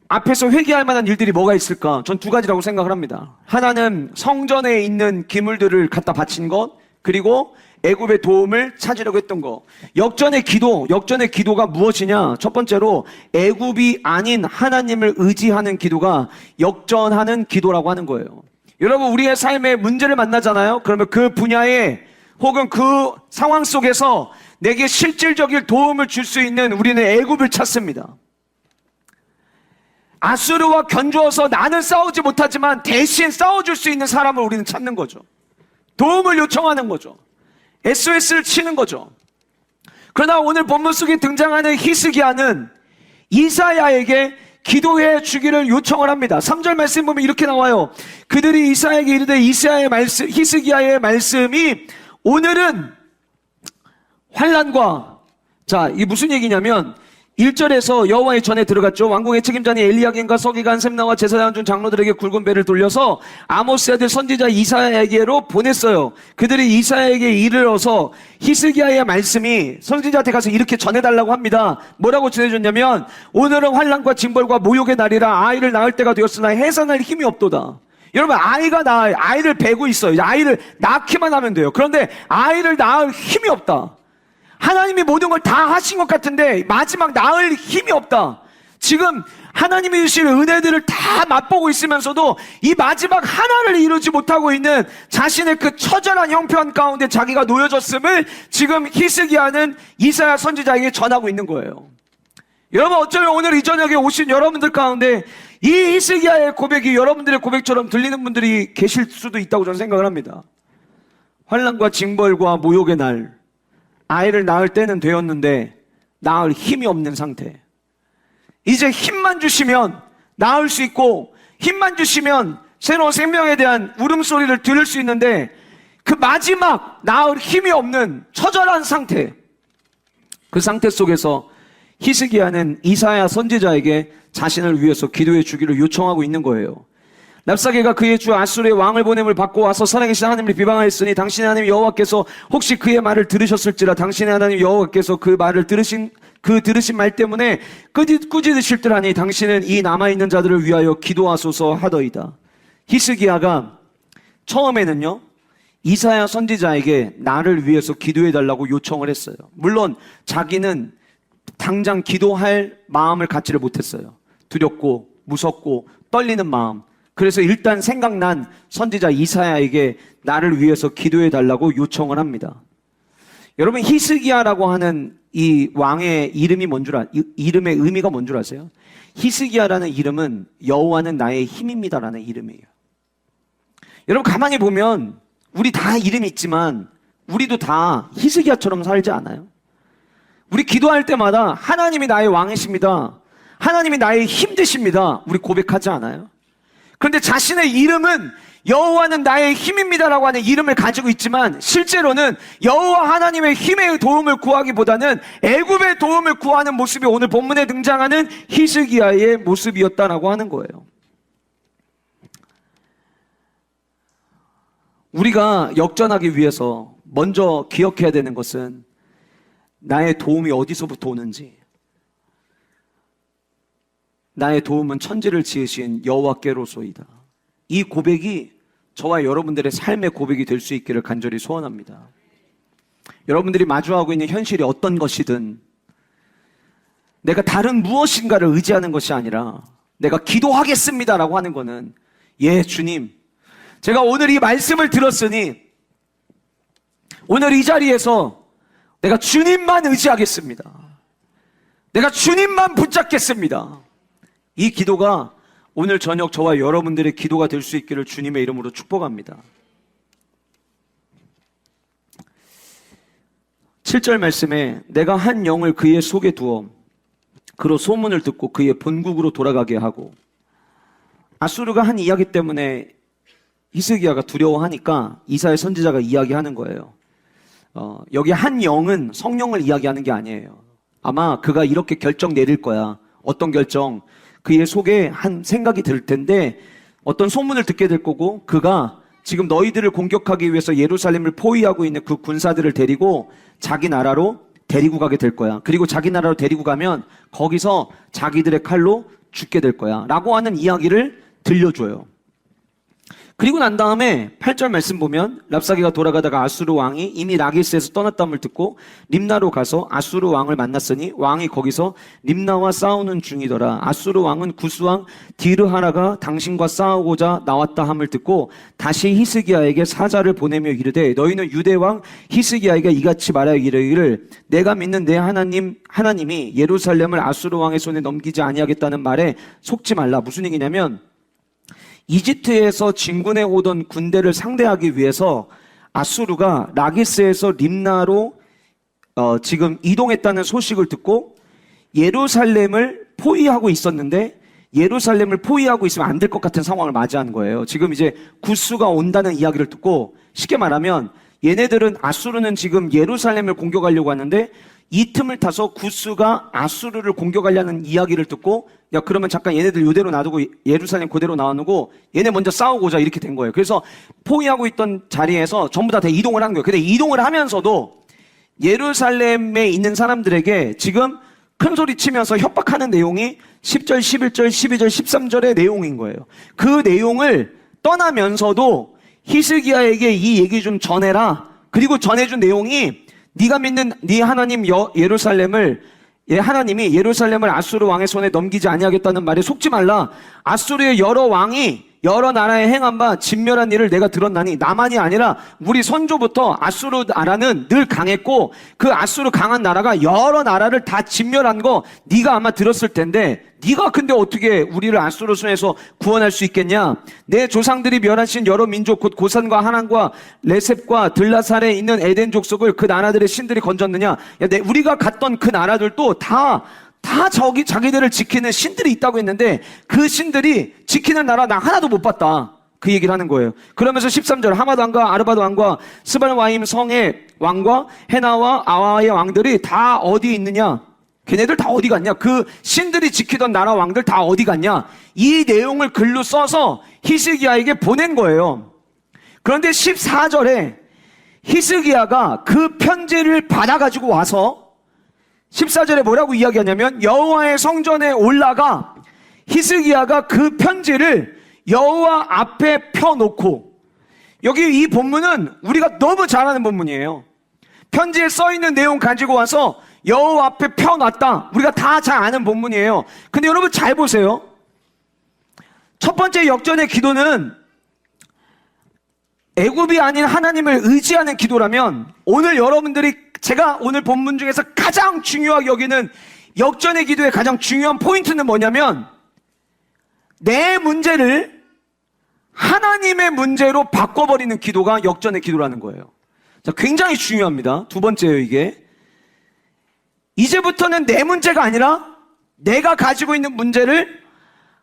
앞에서 회개할 만한 일들이 뭐가 있을까? 전 두 가지라고 생각을 합니다. 하나는 성전에 있는 기물들을 갖다 바친 것, 그리고 애굽의 도움을 찾으려고 했던 거. 역전의 기도가 무엇이냐? 첫 번째로 애굽이 아닌 하나님을 의지하는 기도가 역전하는 기도라고 하는 거예요. 여러분, 우리의 삶에 문제를 만나잖아요. 그러면 그 분야에 혹은 그 상황 속에서 내게 실질적인 도움을 줄 수 있는 우리는 애굽을 찾습니다. 아수르와 견주어서 나는 싸우지 못하지만 대신 싸워줄 수 있는 사람을 우리는 찾는 거죠. 도움을 요청하는 거죠. SOS를 치는 거죠. 그러나 오늘 본문 속에 등장하는 히스기야는 이사야에게 기도해 주기를 요청을 합니다. 3절 말씀 보면 이렇게 나와요. 그들이 이사야에게 이르되 히스기야의 말씀이 오늘은 환난과, 자, 이게 무슨 얘기냐면 1절에서 여호와의 전에 들어갔죠. 왕궁의 책임자니 엘리야긴과 서기관 셈나와 제사장 중 장로들에게 굵은 배를 돌려서 아모스 아들 선지자 이사야에게로 보냈어요. 그들이 이사야에게 이르러서 히스기야의 말씀이 선지자한테 가서 이렇게 전해달라고 합니다. 뭐라고 전해줬냐면, 오늘은 환난과 징벌과 모욕의 날이라 아이를 낳을 때가 되었으나 해산할 힘이 없도다. 여러분, 아이를 베고 있어요. 아이를 낳기만 하면 돼요. 그런데 아이를 낳을 힘이 없다. 하나님이 모든 걸 다 하신 것 같은데 마지막 낳을 힘이 없다. 지금 하나님이 주신 은혜들을 다 맛보고 있으면서도 이 마지막 하나를 이루지 못하고 있는 자신의 그 처절한 형편 가운데 자기가 놓여졌음을 지금 히스기야는 이사야 선지자에게 전하고 있는 거예요. 여러분, 어쩌면 오늘 이 저녁에 오신 여러분들 가운데 이 히스기야의 고백이 여러분들의 고백처럼 들리는 분들이 계실 수도 있다고 저는 생각을 합니다. 환난과 징벌과 모욕의 날, 아이를 낳을 때는 되었는데 낳을 힘이 없는 상태. 이제 힘만 주시면 낳을 수 있고, 힘만 주시면 새로운 생명에 대한 울음소리를 들을 수 있는데 그 마지막 낳을 힘이 없는 처절한 상태, 그 상태 속에서 히스기야는 이사야 선지자에게 자신을 위해서 기도해 주기를 요청하고 있는 거예요. 랍사게가 그의 주 아수르의 왕을 보냄을 받고 와서 살아계신 하나님을 비방하였으니 당신의 하나님 여호와께서 혹시 그의 말을 들으셨을지라. 당신의 하나님 여호와께서 그 말을 들으신 말 때문에 꾸짖으실 듯 하니 당신은 이 남아있는 자들을 위하여 기도하소서 하더이다. 히스기야가 처음에는요, 이사야 선지자에게 나를 위해서 기도해달라고 요청을 했어요. 물론 자기는 당장 기도할 마음을 갖지를 못했어요. 두렵고 무섭고 떨리는 마음. 그래서 일단 생각난 선지자 이사야에게 나를 위해서 기도해달라고 요청을 합니다. 여러분, 히스기야라고 하는 이 왕의 이름이 이름의 의미가 뭔 줄 아세요? 히스기야라는 이름은 여호와는 나의 힘입니다라는 이름이에요. 여러분, 가만히 보면 우리 다 이름이 있지만 우리도 다 히스기야처럼 살지 않아요? 우리 기도할 때마다 하나님이 나의 왕이십니다, 하나님이 나의 힘 되십니다, 우리 고백하지 않아요? 그런데 자신의 이름은 여호와는 나의 힘입니다라고 하는 이름을 가지고 있지만 실제로는 여호와 하나님의 힘의 도움을 구하기보다는 애굽의 도움을 구하는 모습이 오늘 본문에 등장하는 히스기야의 모습이었다라고 하는 거예요. 우리가 역전하기 위해서 먼저 기억해야 되는 것은 나의 도움이 어디서부터 오는지, 나의 도움은 천지를 지으신 여호와께로소이다. 이 고백이 저와 여러분들의 삶의 고백이 될 수 있기를 간절히 소원합니다. 여러분들이 마주하고 있는 현실이 어떤 것이든 내가 다른 무엇인가를 의지하는 것이 아니라 내가 기도하겠습니다라고 하는 것은 예 주님, 제가 오늘 이 말씀을 들었으니 오늘 이 자리에서 내가 주님만 의지하겠습니다. 내가 주님만 붙잡겠습니다. 이 기도가 오늘 저녁 저와 여러분들의 기도가 될 수 있기를 주님의 이름으로 축복합니다. 7절 말씀에 내가 한 영을 그의 속에 두어 그로 소문을 듣고 그의 본국으로 돌아가게 하고, 아수르가 한 이야기 때문에 히스기야가 두려워하니까 이사야 선지자가 이야기하는 거예요. 여기 한 영은 성령을 이야기하는 게 아니에요. 아마 그가 이렇게 결정 내릴 거야. 어떤 결정? 그의 속에 한 생각이 들 텐데 어떤 소문을 듣게 될 거고, 그가 지금 너희들을 공격하기 위해서 예루살렘을 포위하고 있는 그 군사들을 데리고 자기 나라로 데리고 가게 될 거야. 그리고 자기 나라로 데리고 가면 거기서 자기들의 칼로 죽게 될 거야 라고 하는 이야기를 들려줘요. 그리고 난 다음에 8절 말씀 보면 랍사게가 돌아가다가 아수르 왕이 이미 라기스에서 떠났다함을 듣고 림나로 가서 아수르 왕을 만났으니 왕이 거기서 림나와 싸우는 중이더라. 아수르 왕은 구스왕 디르하라가 당신과 싸우고자 나왔다 함을 듣고 다시 히스기야에게 사자를 보내며 이르되 너희는 유대 왕 히스기야에게 이같이 말하여 이르기를 내가 믿는 내 하나님이 예루살렘을 아수르 왕의 손에 넘기지 아니하겠다는 말에 속지 말라. 무슨 얘기냐면 이집트에서 진군해 오던 군대를 상대하기 위해서 아수르가 라기스에서 림나로 지금 이동했다는 소식을 듣고 예루살렘을 포위하고 있었는데, 예루살렘을 포위하고 있으면 안 될 것 같은 상황을 맞이하는 거예요. 지금 이제 구스가 온다는 이야기를 듣고, 쉽게 말하면 얘네들은, 아수르는 지금 예루살렘을 공격하려고 하는데 이 틈을 타서 구스가 아수르를 공격하려는 이야기를 듣고, 야 그러면 잠깐 얘네들 이대로 놔두고 예루살렘 그대로 놔두고 얘네 먼저 싸우고자 이렇게 된 거예요. 그래서 포위하고 있던 자리에서 전부 다 이동을 한 거예요. 근데 이동을 하면서도 예루살렘에 있는 사람들에게 지금 큰 소리 치면서 협박하는 내용이 10절, 11절, 12절, 13절의 내용인 거예요. 그 내용을 떠나면서도 히스기야에게 이 얘기 좀 전해라. 그리고 전해준 내용이 네가 믿는 네 하나님 하나님이 예루살렘을 아수르 왕의 손에 넘기지 아니하겠다는 말에 속지 말라. 아수르의 여러 왕이 여러 나라에 행한 바 진멸한 일을 내가 들었나니 나만이 아니라 우리 선조부터 아수르 나라는 늘 강했고 그 아수르 강한 나라가 여러 나라를 다 진멸한 거 네가 아마 들었을 텐데 네가 근데 어떻게 우리를 아수르 손에서 구원할 수 있겠냐? 내 조상들이 멸하신 여러 민족 곧 고산과 하난과 레셉과 들라살에 있는 에덴 족속을 그 나라들의 신들이 건졌느냐? 우리가 갔던 그 나라들도 다 자기들을 지키는 신들이 있다고 했는데 그 신들이 지키는 나라 나 하나도 못 봤다. 그 얘기를 하는 거예요. 그러면서 13절 하마드 왕과 아르바드 왕과 스발와임 성의 왕과 헤나와 아와의 왕들이 다 어디 있느냐? 걔네들 다 어디 갔냐? 그 신들이 지키던 나라 왕들 다 어디 갔냐? 이 내용을 글로 써서 히스기야에게 보낸 거예요. 그런데 14절에 히스기야가 그 편지를 받아가지고 와서 14절에 뭐라고 이야기하냐면 여호와의 성전에 올라가 히스기야가 그 편지를 여호와 앞에 펴놓고, 여기 이 본문은 우리가 너무 잘 아는 본문이에요. 편지에 써있는 내용 가지고 와서 여호와 앞에 펴놨다. 우리가 다 잘 아는 본문이에요. 근데 여러분 잘 보세요. 첫 번째 역전의 기도는 애굽이 아닌 하나님을 의지하는 기도라면, 오늘 여러분들이 제가 오늘 본문 중에서 가장 중요하게 여기는 역전의 기도의 가장 중요한 포인트는 뭐냐면 내 문제를 하나님의 문제로 바꿔버리는 기도가 역전의 기도라는 거예요. 자, 굉장히 중요합니다. 두 번째예요, 이게. 이제부터는 내 문제가 아니라 내가 가지고 있는 문제를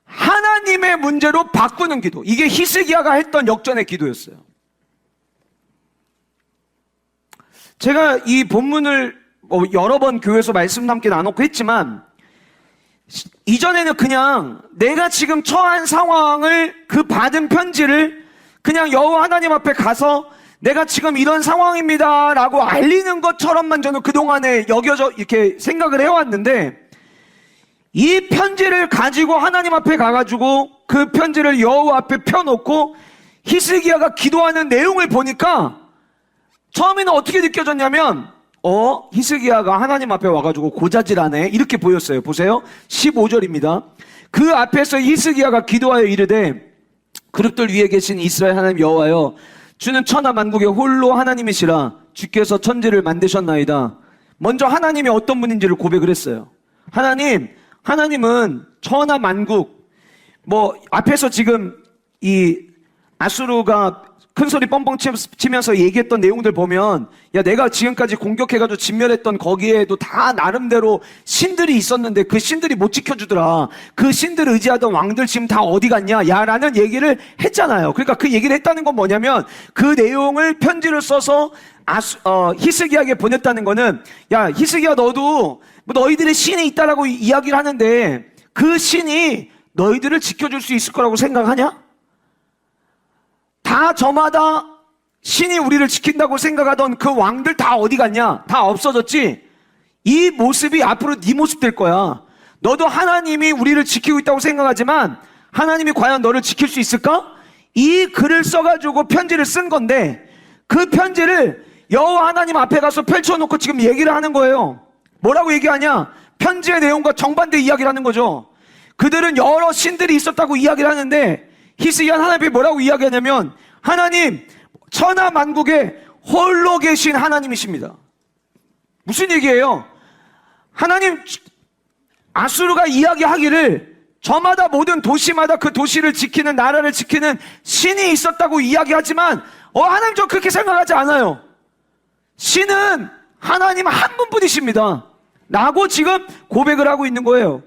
하나님의 문제로 바꾸는 기도. 이게 히스기야가 했던 역전의 기도였어요. 제가 이 본문을 여러 번 교회에서 말씀도 함께 나눴고 했지만, 이전에는 그냥 내가 지금 처한 상황을, 그 받은 편지를 그냥 여호와 하나님 앞에 가서 내가 지금 이런 상황입니다 라고 알리는 것처럼만 저는 그동안에 여겨져 이렇게 생각을 해왔는데, 이 편지를 가지고 하나님 앞에 가가지고 그 편지를 여호와 앞에 펴놓고 히스기야가 기도하는 내용을 보니까 처음에는 어떻게 느껴졌냐면, 히스기야가 하나님 앞에 와가지고 고자질하네, 이렇게 보였어요. 보세요. 15절입니다. 그 앞에서 히스기야가 기도하여 이르되, 그룹들 위에 계신 이스라엘 하나님 여호와여, 주는 천하 만국의 홀로 하나님이시라. 주께서 천지를 만드셨나이다. 먼저 하나님이 어떤 분인지를 고백을 했어요. 하나님은 천하 만국, 앞에서 지금 이 아수르가 큰 소리 뻥뻥 치면서 얘기했던 내용들 보면, 야, 내가 지금까지 공격해가지고 진멸했던 거기에도 다 나름대로 신들이 있었는데 그 신들이 못 지켜주더라. 그 신들을 의지하던 왕들 지금 다 어디 갔냐? 야, 라는 얘기를 했잖아요. 그러니까 그 얘기를 했다는 건 뭐냐면, 그 내용을 편지를 써서 히스기야에게 보냈다는 거는, 야, 히스기야, 너도 너희들의 신이 있다라고 이야기를 하는데 그 신이 너희들을 지켜줄 수 있을 거라고 생각하냐? 다 저마다 신이 우리를 지킨다고 생각하던 그 왕들 다 어디 갔냐? 다 없어졌지? 이 모습이 앞으로 네 모습 될 거야. 너도 하나님이 우리를 지키고 있다고 생각하지만 하나님이 과연 너를 지킬 수 있을까? 이 글을 써가지고 편지를 쓴 건데, 그 편지를 여호와 하나님 앞에 가서 펼쳐놓고 지금 얘기를 하는 거예요. 뭐라고 얘기하냐? 편지의 내용과 정반대 이야기를 하는 거죠. 그들은 여러 신들이 있었다고 이야기를 하는데, 히스기야 하나님이 뭐라고 이야기하냐면, 하나님, 천하 만국에 홀로 계신 하나님이십니다. 무슨 얘기예요? 하나님, 아수르가 이야기하기를 저마다 모든 도시마다 그 도시를 지키는, 나라를 지키는 신이 있었다고 이야기하지만 하나님, 저 그렇게 생각하지 않아요. 신은 하나님 한 분뿐이십니다 라고 지금 고백을 하고 있는 거예요.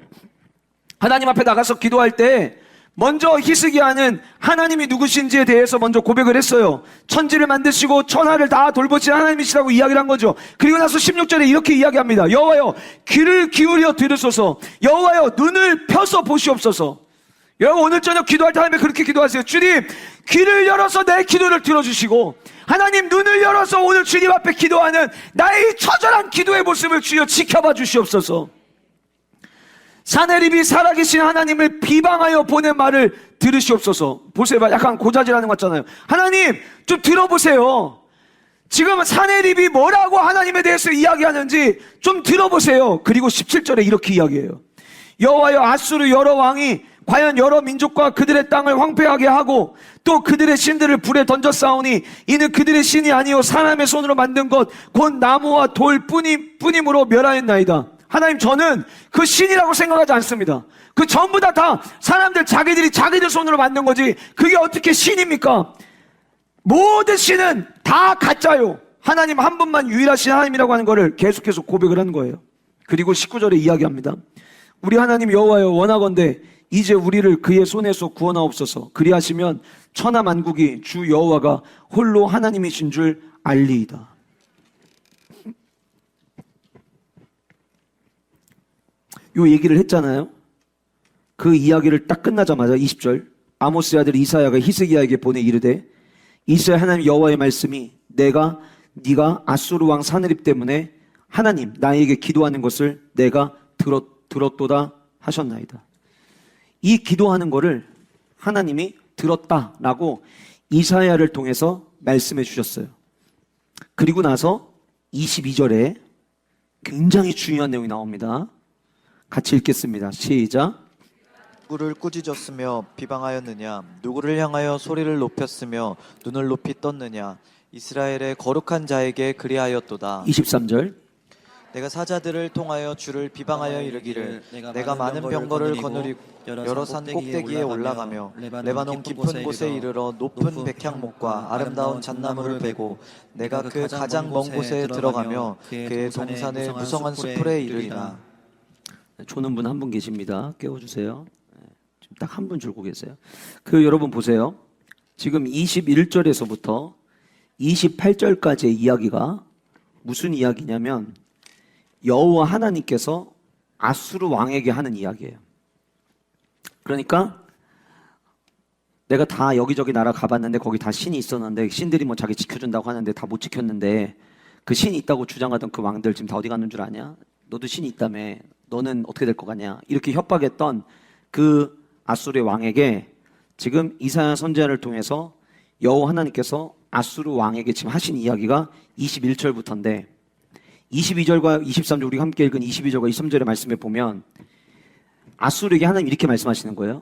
하나님 앞에 나가서 기도할 때 먼저 히스기야는 하나님이 누구신지에 대해서 먼저 고백을 했어요. 천지를 만드시고 천하를 다 돌보신 하나님이시라고 이야기를 한 거죠. 그리고 나서 16절에 이렇게 이야기합니다. 여호와여, 귀를 기울여 들으소서. 여호와여, 눈을 펴서 보시옵소서. 여러분, 오늘 저녁 기도할 때 하나님께 그렇게 기도하세요. 주님, 귀를 열어서 내 기도를 들어주시고, 하나님, 눈을 열어서 오늘 주님 앞에 기도하는 나의 처절한 기도의 모습을 주여 지켜봐 주시옵소서. 사내립이 살아계신 하나님을 비방하여 보낸 말을 들으시옵소서. 보세요, 약간 고자질하는 것 같잖아요. 하나님, 좀 들어보세요. 지금 사내립이 뭐라고 하나님에 대해서 이야기하는지 좀 들어보세요. 그리고 17절에 이렇게 이야기해요. 여호와여, 아수르 여러 왕이 과연 여러 민족과 그들의 땅을 황폐하게 하고 또 그들의 신들을 불에 던져 싸우니 이는 그들의 신이 아니요 사람의 손으로 만든 것 곧 나무와 돌 뿐임으로 멸하였나이다. 하나님, 저는 그 신이라고 생각하지 않습니다. 그 전부 다 사람들 자기들 손으로 만든 거지 그게 어떻게 신입니까? 모든 신은 다 가짜요. 하나님 한 분만 유일하신 하나님이라고 하는 거를 계속해서 고백을 하는 거예요. 그리고 19절에 이야기합니다. 우리 하나님 여호와여, 원하건대 이제 우리를 그의 손에서 구원하옵소서. 그리하시면 천하 만국이 주 여호와가 홀로 하나님이신 줄 알리이다. 요 얘기를 했잖아요. 그 이야기를 딱 끝나자마자 20절, 아모스의 아들 이사야가 히스기야에게 보내 이르되, 이스라엘 하나님 여호와의 말씀이 네가 아수르 왕 사느립 때문에 하나님 나에게 기도하는 것을 내가 들었도다 하셨나이다. 이 기도하는 거를 하나님이 들었다라고 이사야를 통해서 말씀해 주셨어요. 그리고 나서 22절에 굉장히 중요한 내용이 나옵니다. 같이 읽겠습니다. 시작. 누구를 꾸짖었으며 비방하였느냐? 누구를 향하여 소리를 높였으며 눈을 높이 떴느냐? 이스라엘의 거룩한 자에게 그리하였도다. 23절. 내가 사자들을 통하여 주를 비방하여 이르기를 내가 많은 병거를 거느리고 여러 산 꼭대기에 올라가며 레바논 깊은 곳에 이르러 높은 백향목과 아름다운 잣나무를 베고 내가 그 가장 먼 곳에 들어가며 그의 동산의 무성한 수풀에 이르리라. 조는 분 한 분 계십니다. 깨워주세요. 딱 한 분 줄고 계세요. 그 여러분 보세요. 지금 21절에서부터 28절까지의 이야기가 무슨 이야기냐면 여호와 하나님께서 아수르 왕에게 하는 이야기예요. 그러니까 내가 다 여기저기 나라 가봤는데 거기 다 신이 있었는데 신들이 뭐 자기 지켜준다고 하는데 다 못 지켰는데 그 신이 있다고 주장하던 그 왕들 지금 다 어디 갔는 줄 아냐? 너도 신이 있다며. 너는 어떻게 될 것 같냐? 이렇게 협박했던 그 아수르의 왕에게 지금 이사야 선지자를 통해서 여호와 하나님께서 아수르 왕에게 지금 하신 이야기가 21절부터인데 22절과 23절 우리가 함께 읽은 22절과 23절의 말씀에 보면 아수르에게 하나님 이렇게 말씀하시는 거예요.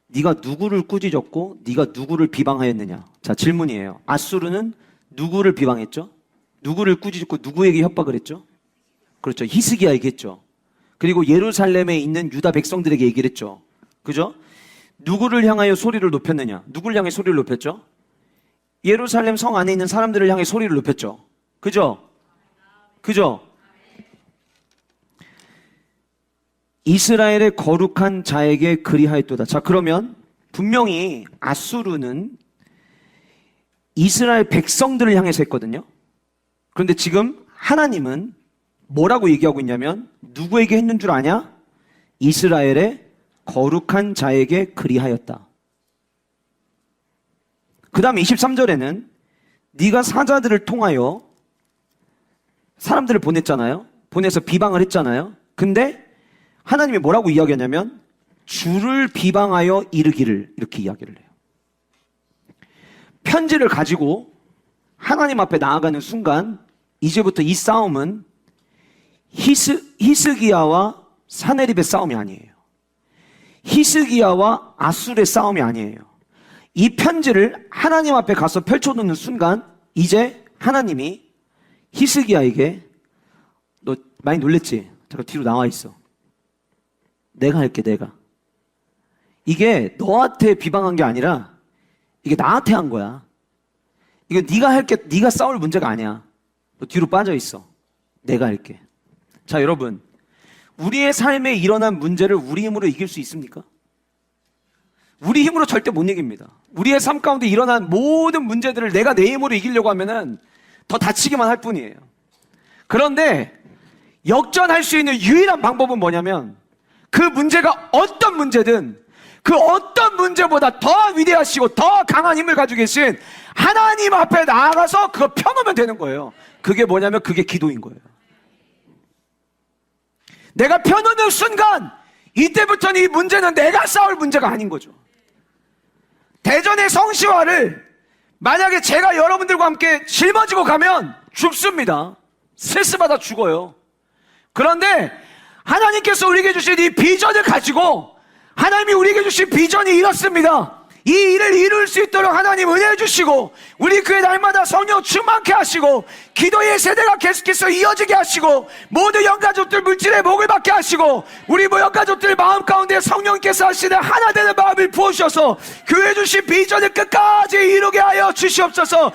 네가 누구를 꾸짖었고 네가 누구를 비방하였느냐. 자, 질문이에요. 아수르는 누구를 비방했죠? 누구를 꾸짖고 누구에게 협박을 했죠? 그렇죠. 히스기야에게 했죠. 그리고 예루살렘에 있는 유다 백성들에게 얘기를 했죠. 그죠? 누구를 향하여 소리를 높였느냐? 누구를 향해 소리를 높였죠? 예루살렘 성 안에 있는 사람들을 향해 소리를 높였죠. 그죠? 그죠? 이스라엘의 거룩한 자에게 그리하였도다. 자, 그러면 분명히 아수르는 이스라엘 백성들을 향해서 했거든요. 그런데 지금 하나님은 뭐라고 얘기하고 있냐면 누구에게 했는 줄 아냐? 이스라엘의 거룩한 자에게 그리하였다. 그 다음에 23절에는 네가 사자들을 통하여 사람들을 보냈잖아요. 보내서 비방을 했잖아요. 근데 하나님이 뭐라고 이야기하냐면 주를 비방하여 이르기를 이렇게 이야기를 해요. 편지를 가지고 하나님 앞에 나아가는 순간 이제부터 이 싸움은 히스기야와 사네립의 싸움이 아니에요. 히스기야와 아술의 싸움이 아니에요. 이 편지를 하나님 앞에 가서 펼쳐놓는 순간 이제 하나님이 히스기야에게 너 많이 놀랬지? 잠깐 뒤로 나와 있어. 내가 할게, 내가. 이게 너한테 비방한 게 아니라 이게 나한테 한 거야. 이거 네가 할게, 네가 싸울 문제가 아니야. 너 뒤로 빠져 있어. 내가 할게. 자, 여러분, 우리의 삶에 일어난 문제를 우리 힘으로 이길 수 있습니까? 우리 힘으로 절대 못 이깁니다. 우리의 삶 가운데 일어난 모든 문제들을 내가 내 힘으로 이기려고 하면은 더 다치기만 할 뿐이에요. 그런데 역전할 수 있는 유일한 방법은 뭐냐면 그 문제가 어떤 문제든 그 어떤 문제보다 더 위대하시고 더 강한 힘을 가지고 계신 하나님 앞에 나아가서 그거 펴놓으면 되는 거예요. 그게 뭐냐면 그게 기도인 거예요. 내가 펴놓는 순간 이때부터는 이 문제는 내가 싸울 문제가 아닌 거죠. 대전의 성시화를 만약에 제가 여러분들과 함께 짊어지고 가면 죽습니다. 스트레스 받아 죽어요. 그런데 하나님께서 우리에게 주신 이 비전을 가지고 하나님이 우리에게 주신 비전이 이렇습니다. 이 일을 이룰 수 있도록 하나님 은혜 주시고 우리 교회 날마다 성령 충만케 하시고 기도의 세대가 계속해서 이어지게 하시고 모든 영가족들 물질의 복을 받게 하시고 우리 영가족들 마음 가운데 성령께서 하시는 하나 되는 마음을 부어주셔서 교회 주신 비전을 끝까지 이루게 하여 주시옵소서.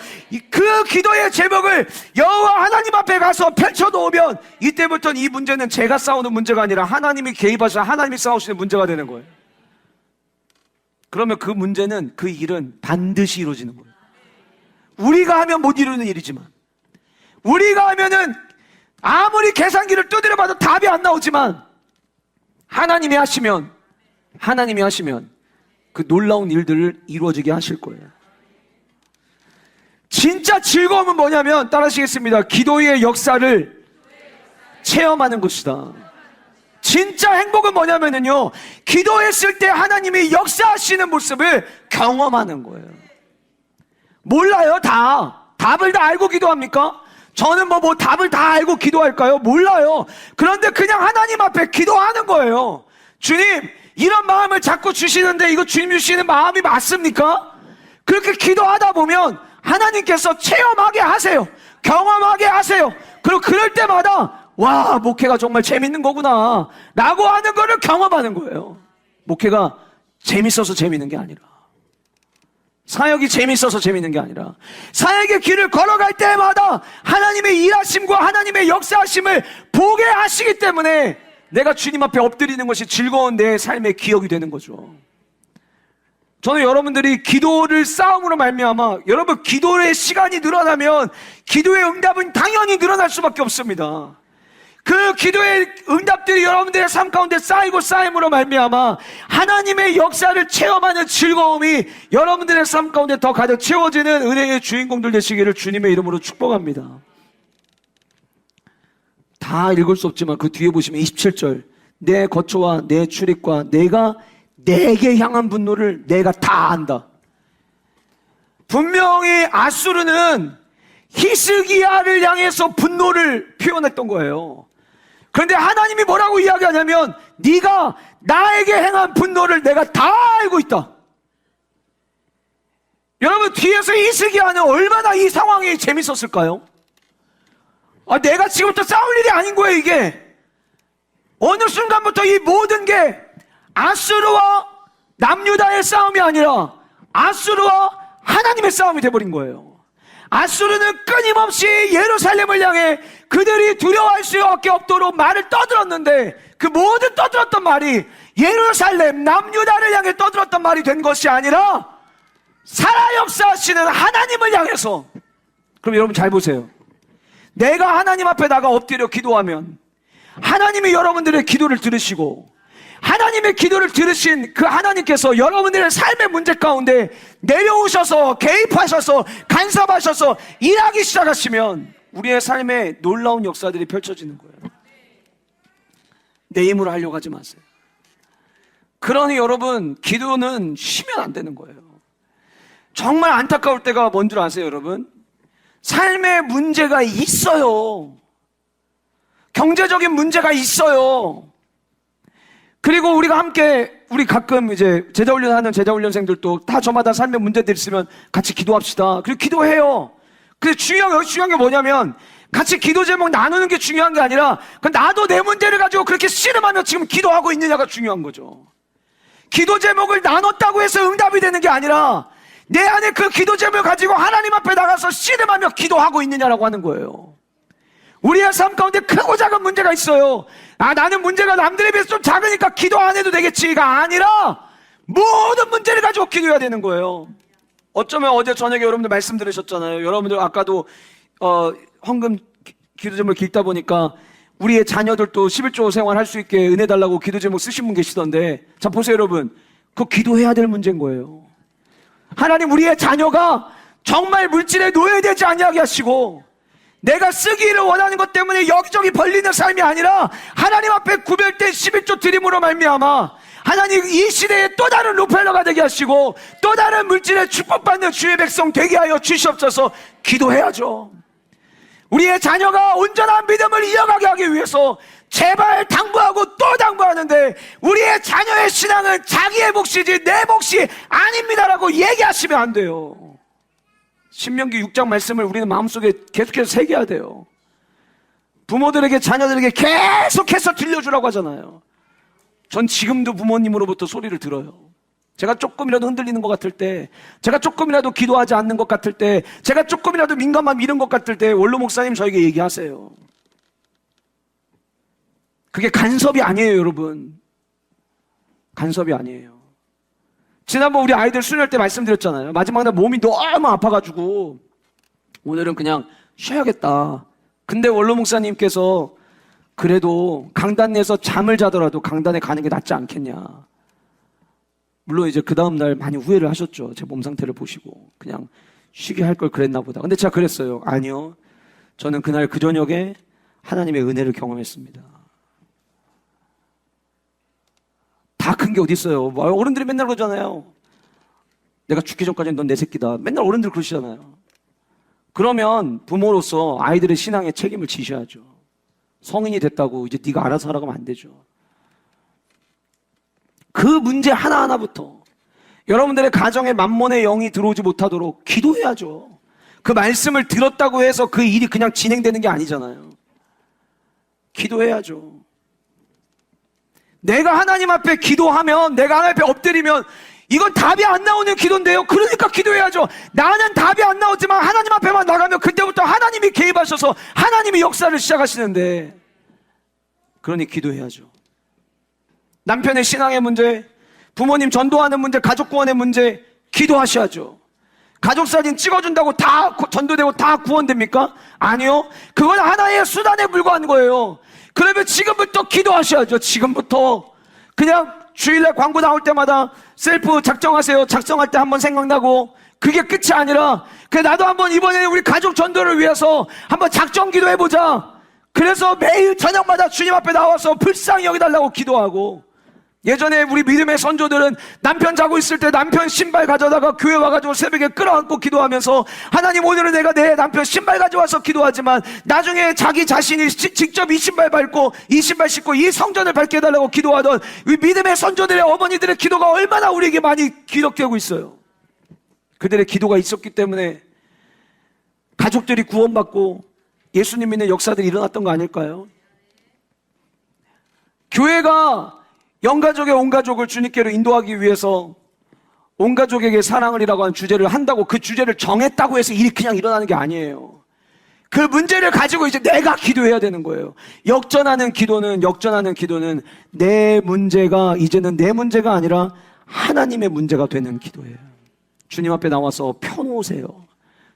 그 기도의 제목을 여호와 하나님 앞에 가서 펼쳐놓으면 이때부터는 이 문제는 제가 싸우는 문제가 아니라 하나님이 개입하셔서 하나님이 싸우시는 문제가 되는 거예요. 그러면 그 문제는 그 일은 반드시 이루어지는 거예요. 우리가 하면 못 이루는 일이지만 우리가 하면은 아무리 계산기를 두드려 봐도 답이 안 나오지만 하나님이 하시면 그 놀라운 일들을 이루어지게 하실 거예요. 진짜 즐거움은 뭐냐면 따라하시겠습니다. 기도의 역사를 체험하는 것이다. 진짜 행복은 뭐냐면요, 기도했을 때 하나님이 역사하시는 모습을 경험하는 거예요. 몰라요, 답을 다 알고 기도합니까? 저는 뭐 답을 다 알고 기도할까요? 몰라요. 그런데 그냥 하나님 앞에 기도하는 거예요. 주님, 이런 마음을 자꾸 주시는데 이거 주님 주시는 마음이 맞습니까? 그렇게 기도하다 보면 하나님께서 체험하게 하세요. 경험하게 하세요. 그리고 그럴 때마다 와, 목회가 정말 재밌는 거구나 라고 하는 거를 경험하는 거예요. 목회가 재밌어서 재밌는 게 아니라, 사역이 재밌어서 재밌는 게 아니라, 사역의 길을 걸어갈 때마다 하나님의 일하심과 하나님의 역사하심을 보게 하시기 때문에 내가 주님 앞에 엎드리는 것이 즐거운 내 삶의 기억이 되는 거죠. 저는 여러분들이 기도를 싸움으로 말미암아 여러분 기도의 시간이 늘어나면 기도의 응답은 당연히 늘어날 수밖에 없습니다. 그 기도의 응답들이 여러분들의 삶 가운데 쌓이고 쌓임으로 말미암아 하나님의 역사를 체험하는 즐거움이 여러분들의 삶 가운데 더 가득 채워지는 은혜의 주인공들 되시기를 주님의 이름으로 축복합니다. 다 읽을 수 없지만 그 뒤에 보시면 27절, 내 거처와 내 출입과 내가 내게 향한 분노를 내가 다 안다. 분명히 아수르는 히스기야를 향해서 분노를 표현했던 거예요. 그런데 하나님이 뭐라고 이야기하냐면 네가 나에게 행한 분노를 내가 다 알고 있다. 여러분 뒤에서 히스기야는 얼마나 이 상황이 재밌었을까요? 내가 지금부터 싸울 일이 아닌 거예요. 이게 어느 순간부터 이 모든 게 아수르와 남유다의 싸움이 아니라 아수르와 하나님의 싸움이 돼버린 거예요. 아수르는 끊임없이 예루살렘을 향해 그들이 두려워할 수밖에 없도록 말을 떠들었는데 그 모든 떠들었던 말이 예루살렘 남유다를 향해 떠들었던 말이 된 것이 아니라 살아역사하시는 하나님을 향해서. 그럼 여러분 잘 보세요. 내가 하나님 앞에 나가 엎드려 기도하면 하나님이 여러분들의 기도를 들으시고 하나님의 기도를 들으신 그 하나님께서 여러분들의 삶의 문제 가운데 내려오셔서 개입하셔서 간섭하셔서 일하기 시작하시면 우리의 삶에 놀라운 역사들이 펼쳐지는 거예요. 내 힘으로 하려고 하지 마세요. 그러니 여러분 기도는 쉬면 안 되는 거예요. 정말 안타까울 때가 뭔 줄 아세요 여러분? 삶의 문제가 있어요. 경제적인 문제가 있어요. 그리고 우리가 함께 우리 가끔 이제 제자훈련 하는 제자훈련생들도 다 저마다 삶의 문제들 있으면 같이 기도합시다. 그리고 기도해요. 근데 중요한 게 뭐냐면 같이 기도 제목 나누는 게 중요한 게 아니라 나도 내 문제를 가지고 그렇게 씨름하며 지금 기도하고 있느냐가 중요한 거죠. 기도 제목을 나눴다고 해서 응답이 되는 게 아니라 내 안에 그 기도 제목을 가지고 하나님 앞에 나가서 씨름하며 기도하고 있느냐라고 하는 거예요. 우리의 삶 가운데 크고 작은 문제가 있어요. 나는 문제가 남들에 비해서 좀 작으니까 기도 안 해도 되겠지가 아니라 모든 문제를 가지고 기도해야 되는 거예요. 어쩌면 어제 저녁에 여러분들 말씀 들으셨잖아요. 여러분들 아까도 헌금 기도 제목 읽다 보니까 우리의 자녀들도 11조 생활할 수 있게 은혜 달라고 기도 제목 쓰신 분 계시던데, 자 보세요 여러분, 그거 기도해야 될 문제인 거예요. 하나님 우리의 자녀가 정말 물질에 노예되지 아니하게 하시고 내가 쓰기를 원하는 것 때문에 여기저기 벌리는 삶이 아니라 하나님 앞에 구별된 11조 드림으로 말미암아 하나님 이 시대에 또 다른 로펠러가 되게 하시고 또 다른 물질에 축복받는 주의 백성 되게 하여 주시옵소서. 기도해야죠. 우리의 자녀가 온전한 믿음을 이어가게 하기 위해서 제발 당부하고 또 당부하는데 우리의 자녀의 신앙은 자기의 몫이지 내 몫이 아닙니다라고 얘기하시면 안 돼요. 신명기 6장 말씀을 우리는 마음속에 계속해서 새겨야 돼요. 부모들에게 자녀들에게 계속해서 들려주라고 하잖아요. 전 지금도 부모님으로부터 소리를 들어요. 제가 조금이라도 흔들리는 것 같을 때, 제가 조금이라도 기도하지 않는 것 같을 때, 제가 조금이라도 민감함 잃은 것 같을 때 원로 목사님 저에게 얘기하세요. 그게 간섭이 아니에요 여러분. 간섭이 아니에요. 지난번 우리 아이들 수련할 때 말씀드렸잖아요. 마지막 날 몸이 너무 아파가지고 오늘은 그냥 쉬어야겠다. 근데 원로 목사님께서 그래도 강단 내서 잠을 자더라도 강단에 가는 게 낫지 않겠냐. 물론 이제 그 다음날 많이 후회를 하셨죠. 제 몸 상태를 보시고 그냥 쉬게 할 걸 그랬나 보다. 근데 제가 그랬어요. 아니요, 저는 그날 그 저녁에 하나님의 은혜를 경험했습니다. 다 큰 게 어디 있어요. 어른들이 맨날 그러잖아요. 내가 죽기 전까지는 넌 내 새끼다. 맨날 어른들 그러시잖아요. 그러면 부모로서 아이들의 신앙에 책임을 지셔야죠. 성인이 됐다고 이제 네가 알아서 하라고 하면 안 되죠. 그 문제 하나하나부터 여러분들의 가정에 만몬의 영이 들어오지 못하도록 기도해야죠. 그 말씀을 들었다고 해서 그 일이 그냥 진행되는 게 아니잖아요. 기도해야죠. 내가 하나님 앞에 기도하면, 내가 하나님 앞에 엎드리면 이건 답이 안 나오는 기도인데요. 그러니까 기도해야죠. 나는 답이 안 나오지만 하나님 앞에만 나가면 그때부터 하나님이 개입하셔서 하나님이 역사를 시작하시는데 그러니 기도해야죠. 남편의 신앙의 문제, 부모님 전도하는 문제, 가족 구원의 문제, 기도하셔야죠. 가족 사진 찍어준다고 다 전도되고 다 구원됩니까? 아니요. 그건 하나의 수단에 불과한 거예요. 그러면 지금부터 기도하셔야죠. 지금부터. 그냥 주일날 광고 나올 때마다 셀프 작정하세요. 작정할 때 한번 생각나고, 그게 끝이 아니라, 그래 나도 한번 이번에 우리 가족 전도를 위해서 한번 작정 기도해보자. 그래서 매일 저녁마다 주님 앞에 나와서 불쌍히 여기달라고 기도하고, 예전에 우리 믿음의 선조들은 남편 자고 있을 때 남편 신발 가져다가 교회 와가지고 새벽에 끌어안고 기도하면서, 하나님 오늘은 내가 내 남편 신발 가져와서 기도하지만 나중에 자기 자신이 직접 이 신발 밟고 이 신발 신고 이 성전을 밟게 해달라고 기도하던 우리 믿음의 선조들의 어머니들의 기도가 얼마나 우리에게 많이 기록되고 있어요. 그들의 기도가 있었기 때문에 가족들이 구원받고 예수님 믿는 역사들이 일어났던 거 아닐까요? 교회가 영가족의 온 가족을 주님께로 인도하기 위해서 온 가족에게 사랑을이라고 하는 주제를 한다고 그 주제를 정했다고 해서 일이 그냥 일어나는 게 아니에요. 그 문제를 가지고 이제 내가 기도해야 되는 거예요. 역전하는 기도는 내 문제가 이제는 내 문제가 아니라 하나님의 문제가 되는 기도예요. 주님 앞에 나와서 펴놓으세요.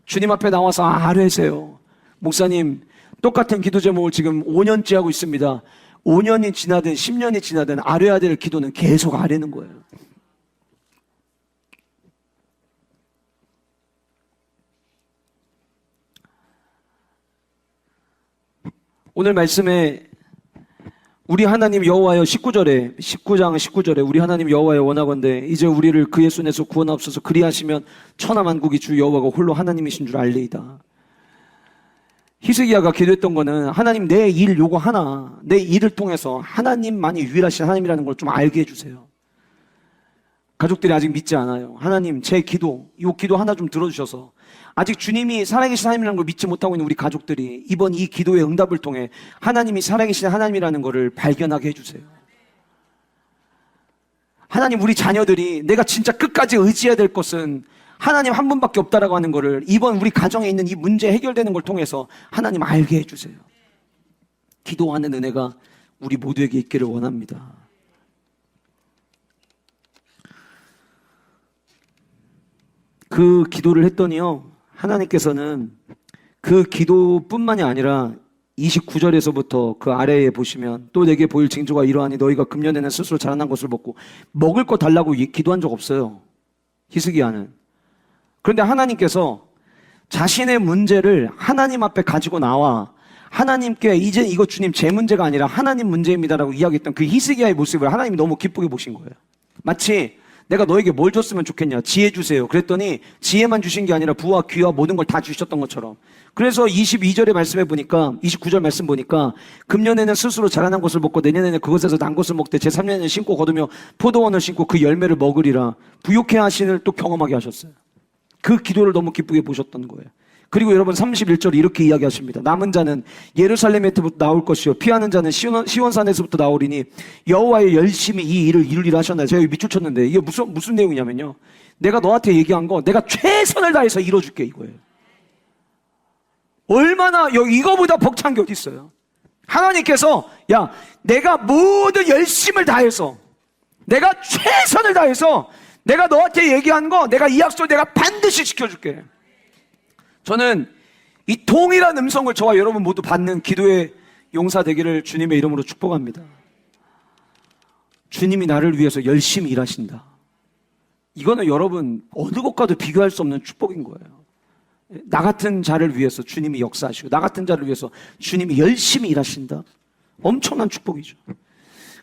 주님 앞에 나와서 아뢰세요. 목사님, 똑같은 기도 제목을 지금 5년째 하고 있습니다. 5년이 지나든 10년이 지나든 아뢰야 될 기도는 계속 아뢰는 거예요. 오늘 말씀에 우리 하나님 여호와여 19장 19절에 우리 하나님 여호와여 원하건대 이제 우리를 그의 손에서 구원하옵소서. 그리하시면 천하만국이 주 여호와가 홀로 하나님이신 줄 알리이다. 히스기야가 기도했던 거는 하나님 내 일 요거 하나, 내 일을 통해서 하나님만이 유일하신 하나님이라는 걸 좀 알게 해주세요. 가족들이 아직 믿지 않아요. 하나님 제 기도, 이 기도 하나 좀 들어주셔서 아직 주님이 살아계신 하나님이라는 걸 믿지 못하고 있는 우리 가족들이 이번 이 기도의 응답을 통해 하나님이 살아계신 하나님이라는 것을 발견하게 해주세요. 하나님 우리 자녀들이 내가 진짜 끝까지 의지해야 될 것은 하나님 한 분밖에 없다라고 하는 것을 이번 우리 가정에 있는 이 문제 해결되는 걸 통해서 하나님 알게 해주세요. 기도하는 은혜가 우리 모두에게 있기를 원합니다. 그 기도를 했더니요, 하나님께서는 그 기도뿐만이 아니라 29절에서부터 그 아래에 보시면 또 내게 보일 징조가 이러하니 너희가 금년에는 스스로 자라난 것을 먹고 먹을 거 달라고 기도한 적 없어요. 히스기야는. 그런데 하나님께서 자신의 문제를 하나님 앞에 가지고 나와 하나님께 이제 이거 주님 제 문제가 아니라 하나님 문제입니다라고 이야기했던 그 히스기야의 모습을 하나님이 너무 기쁘게 보신 거예요. 마치 내가 너에게 뭘 줬으면 좋겠냐, 지혜 주세요. 그랬더니 지혜만 주신 게 아니라 부와 귀와 모든 걸 다 주셨던 것처럼. 그래서 22절의 말씀에 보니까 29절 말씀 보니까 금년에는 스스로 자라난 것을 먹고 내년에는 그것에서 난 것을 먹되 제3년에는 심고 거두며 포도원을 심고 그 열매를 먹으리라. 부욕해 하신을 또 경험하게 하셨어요. 그 기도를 너무 기쁘게 보셨던 거예요. 그리고 여러분 31절에 이렇게 이야기하십니다. 남은 자는 예루살렘에서부터 나올 것이요 피하는 자는 시온산에서부터 나오리니 여호와의 열심히 이 일을 이루리라 하셨나요? 제가 밑줄 쳤는데 이게 무슨 내용이냐면요, 내가 너한테 얘기한 거 내가 최선을 다해서 이뤄줄게 이거예요. 얼마나 이거보다 벅찬 게 어디 있어요? 하나님께서 야 내가 모든 열심을 다해서 내가 최선을 다해서 내가 너한테 얘기한 거 내가 이 약속 내가 반드시 지켜줄게. 저는 이 동일한 음성을 저와 여러분 모두 받는 기도의 용사 되기를 주님의 이름으로 축복합니다. 주님이 나를 위해서 열심히 일하신다. 이거는 여러분 어느 것과도 비교할 수 없는 축복인 거예요. 나 같은 자를 위해서 주님이 역사하시고 나 같은 자를 위해서 주님이 열심히 일하신다. 엄청난 축복이죠.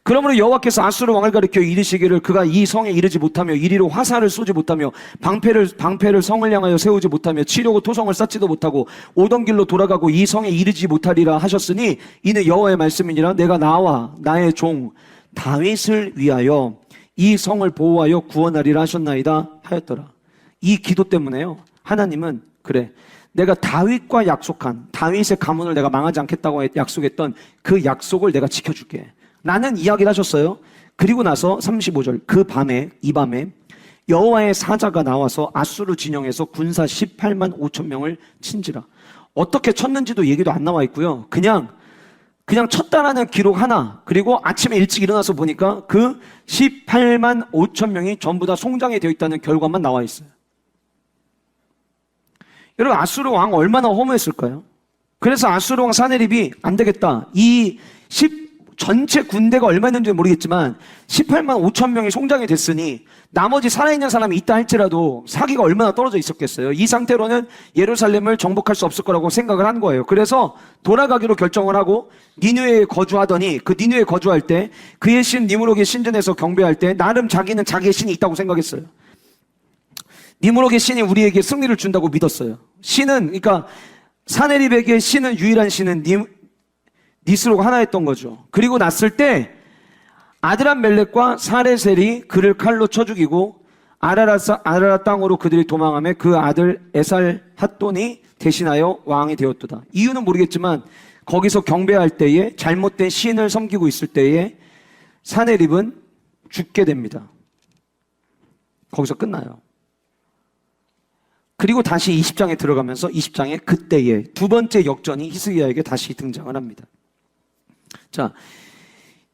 그러므로 여호와께서 아수르 왕을 가리켜 이르시기를 그가 이 성에 이르지 못하며 이리로 화살을 쏘지 못하며 방패를 성을 향하여 세우지 못하며 치려고 토성을 쌓지도 못하고 오던 길로 돌아가고 이 성에 이르지 못하리라 하셨으니 이는 여호와의 말씀이니라. 내가 나와 나의 종 다윗을 위하여 이 성을 보호하여 구원하리라 하셨나이다 하였더라. 이 기도 때문에요, 하나님은 그래 내가 다윗과 약속한 다윗의 가문을 내가 망하지 않겠다고 약속했던 그 약속을 내가 지켜줄게. 라는 이야기를 하셨어요. 그리고 나서 35절 이 밤에 여호와의 사자가 나와서 아수르 진영에서 군사 18만 5천 명을 친지라. 어떻게 쳤는지도 얘기도 안 나와 있고요. 그냥 그냥 쳤다라는 기록 하나, 그리고 아침에 일찍 일어나서 보니까 그 18만 5천 명이 전부 다 송장이 되어 있다는 결과만 나와 있어요. 여러분, 아수르 왕 얼마나 허무했을까요? 그래서 아수르 왕 사네립이 안 되겠다. 전체 군대가 얼마 있는지 모르겠지만 18만 5천 명이 송장이 됐으니 나머지 살아있는 사람이 있다 할지라도 사기가 얼마나 떨어져 있었겠어요. 이 상태로는 예루살렘을 정복할 수 없을 거라고 생각을 한 거예요. 그래서 돌아가기로 결정을 하고 니느웨에 거주하더니, 그 니느웨에 거주할 때 그의 신 니무롯의 신전에서 경배할 때 나름 자기는 자기의 신이 있다고 생각했어요. 니무롯의 신이 우리에게 승리를 준다고 믿었어요. 신은, 그러니까 사네립에게 신은, 유일한 신은 니스로가 하나였던 거죠. 그리고 났을 때 아드람멜렉과 사레셀이 그를 칼로 쳐 죽이고 아라라 땅으로 그들이 도망하며 그 아들 에살 핫돈이 대신하여 왕이 되었도다. 이유는 모르겠지만 거기서 경배할 때에, 잘못된 신을 섬기고 있을 때에 사네립은 죽게 됩니다. 거기서 끝나요. 그리고 다시 20장에 들어가면서 20장에 그때에 두 번째 역전이 히스기야에게 다시 등장을 합니다. 자,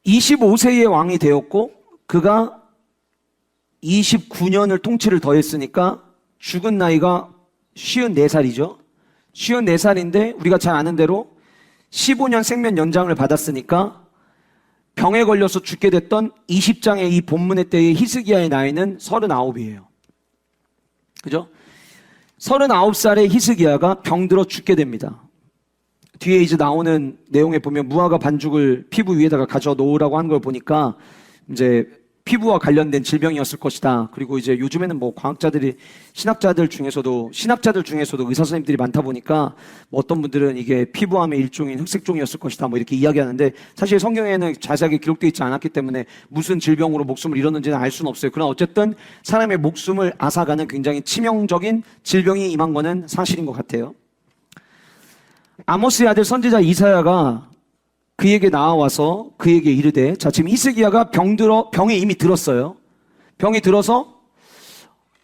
25세의 왕이 되었고 그가 29년을 통치를 더했으니까 죽은 나이가 54살이죠. 54살인데 우리가 잘 아는 대로 15년 생면 연장을 받았으니까 병에 걸려서 죽게 됐던 20장의 이 본문의 때의 히스기야의 나이는 39이에요. 그죠? 39살의 히스기야가 병들어 죽게 됩니다. 뒤에 이제 나오는 내용에 보면 무화과 반죽을 피부 위에다가 가져 놓으라고 하는 걸 보니까 이제 피부와 관련된 질병이었을 것이다. 그리고 이제 요즘에는 뭐 과학자들이 신학자들 중에서도 의사 선생님들이 많다 보니까 뭐 어떤 분들은 이게 피부암의 일종인 흑색종이었을 것이다. 뭐 이렇게 이야기하는데 사실 성경에는 자세하게 기록되어 있지 않았기 때문에 무슨 질병으로 목숨을 잃었는지는 알 수는 없어요. 그러나 어쨌든 사람의 목숨을 앗아가는 굉장히 치명적인 질병이 임한 거는 사실인 것 같아요. 아모스의 아들 선지자 이사야가 그에게 나와서 그에게 이르되, 자, 지금 히스기야가 병이 이미 들었어요. 병이 들어서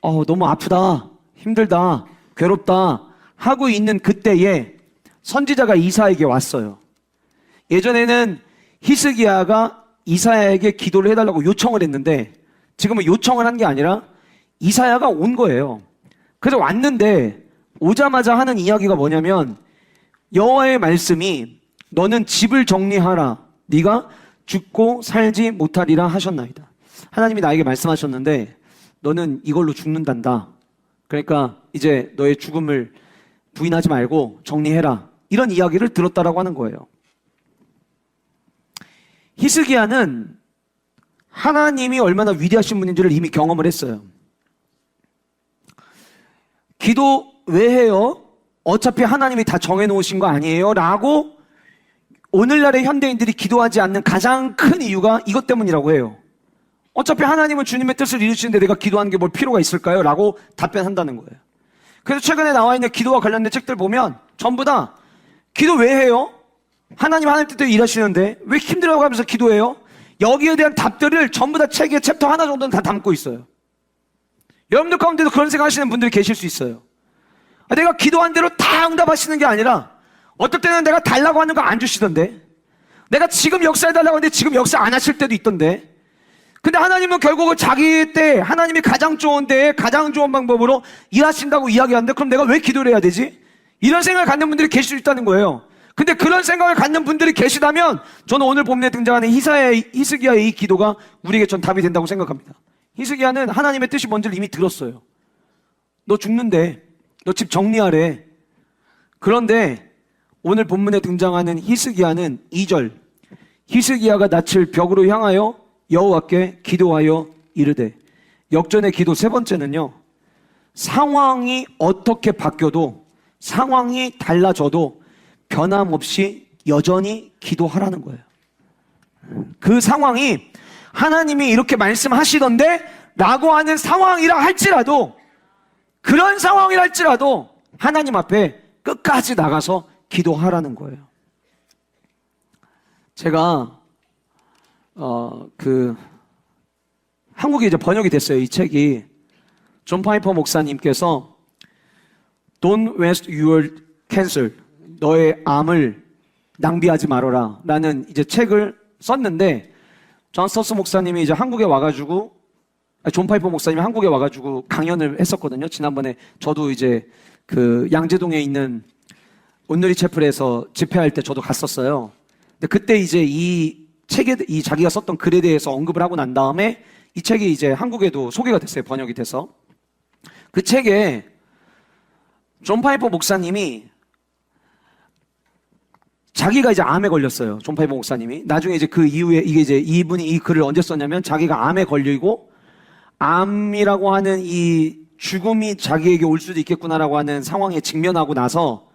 너무 아프다, 힘들다, 괴롭다 하고 있는 그때에 선지자가 이사야에게 왔어요. 예전에는 히스기야가 이사야에게 기도를 해달라고 요청을 했는데 지금은 요청을 한 게 아니라 이사야가 온 거예요. 그래서 왔는데 오자마자 하는 이야기가 뭐냐면, 여호와의 말씀이 너는 집을 정리하라, 네가 죽고 살지 못하리라 하셨나이다. 하나님이 나에게 말씀하셨는데 너는 이걸로 죽는단다. 그러니까 이제 너의 죽음을 부인하지 말고 정리해라, 이런 이야기를 들었다라고 하는 거예요. 히스기야는 하나님이 얼마나 위대하신 분인지를 이미 경험을 했어요. 기도 왜 해요? 어차피 하나님이 다 정해놓으신 거 아니에요? 라고 오늘날의 현대인들이 기도하지 않는 가장 큰 이유가 이것 때문이라고 해요. 어차피 하나님은 주님의 뜻을 이루시는데 내가 기도하는 게 뭘 필요가 있을까요? 라고 답변한다는 거예요. 그래서 최근에 나와 있는 기도와 관련된 책들 보면 전부 다 기도 왜 해요? 하나님 뜻대로 일하시는데 왜 힘들어가면서 기도해요? 여기에 대한 답들을 전부 다 책의 챕터 하나 정도는 다 담고 있어요. 여러분들 가운데도 그런 생각 하시는 분들이 계실 수 있어요. 내가 기도한 대로 다 응답하시는 게 아니라 어떨 때는 내가 달라고 하는 거 안 주시던데, 내가 지금 역사해달라고 하는데 지금 역사 안 하실 때도 있던데, 근데 하나님은 결국은 자기 때 하나님이 가장 좋은 때에 가장 좋은 방법으로 일하신다고 이야기하는데 그럼 내가 왜 기도를 해야 되지? 이런 생각을 갖는 분들이 계실 수 있다는 거예요. 근데 그런 생각을 갖는 분들이 계시다면 저는 오늘 본문에 등장하는 히스기야의 이 기도가 우리에게 전 답이 된다고 생각합니다. 히스기야는 하나님의 뜻이 뭔지를 이미 들었어요. 너 죽는데, 너 집 정리하래. 그런데 오늘 본문에 등장하는 히스기야는 2절, 히스기야가 낯을 벽으로 향하여 여호와께 기도하여 이르되, 역전의 기도 세 번째는요, 상황이 어떻게 바뀌어도, 상황이 달라져도 변함없이 여전히 기도하라는 거예요. 그 상황이 하나님이 이렇게 말씀하시던데 라고 하는 상황이라 할지라도, 그런 상황이라 할지라도 하나님 앞에 끝까지 나가서 기도하라는 거예요. 제가 한국에 이제 번역이 됐어요. 이 책이 존 파이퍼 목사님께서 Don't waste your cancer, 너의 암을 낭비하지 말아라 라는 이제 책을 썼는데, 존 스토스 목사님이 이제 한국에 와가지고, 존 파이퍼 목사님이 한국에 와가지고 강연을 했었거든요. 지난번에 저도 이제 그 양재동에 있는 온누리 채플에서 집회할 때 저도 갔었어요. 근데 그때 이제 이 책에, 이 자기가 썼던 글에 대해서 언급을 하고 난 다음에 이 책이 이제 한국에도 소개가 됐어요. 번역이 돼서. 그 책에 존 파이퍼 목사님이 자기가 이제 암에 걸렸어요. 존 파이퍼 목사님이. 나중에 이제 그 이후에 이게 이제 이분이 이 글을 언제 썼냐면 자기가 암에 걸리고 암이라고 하는 이 죽음이 자기에게 올 수도 있겠구나라고 하는 상황에 직면하고 나서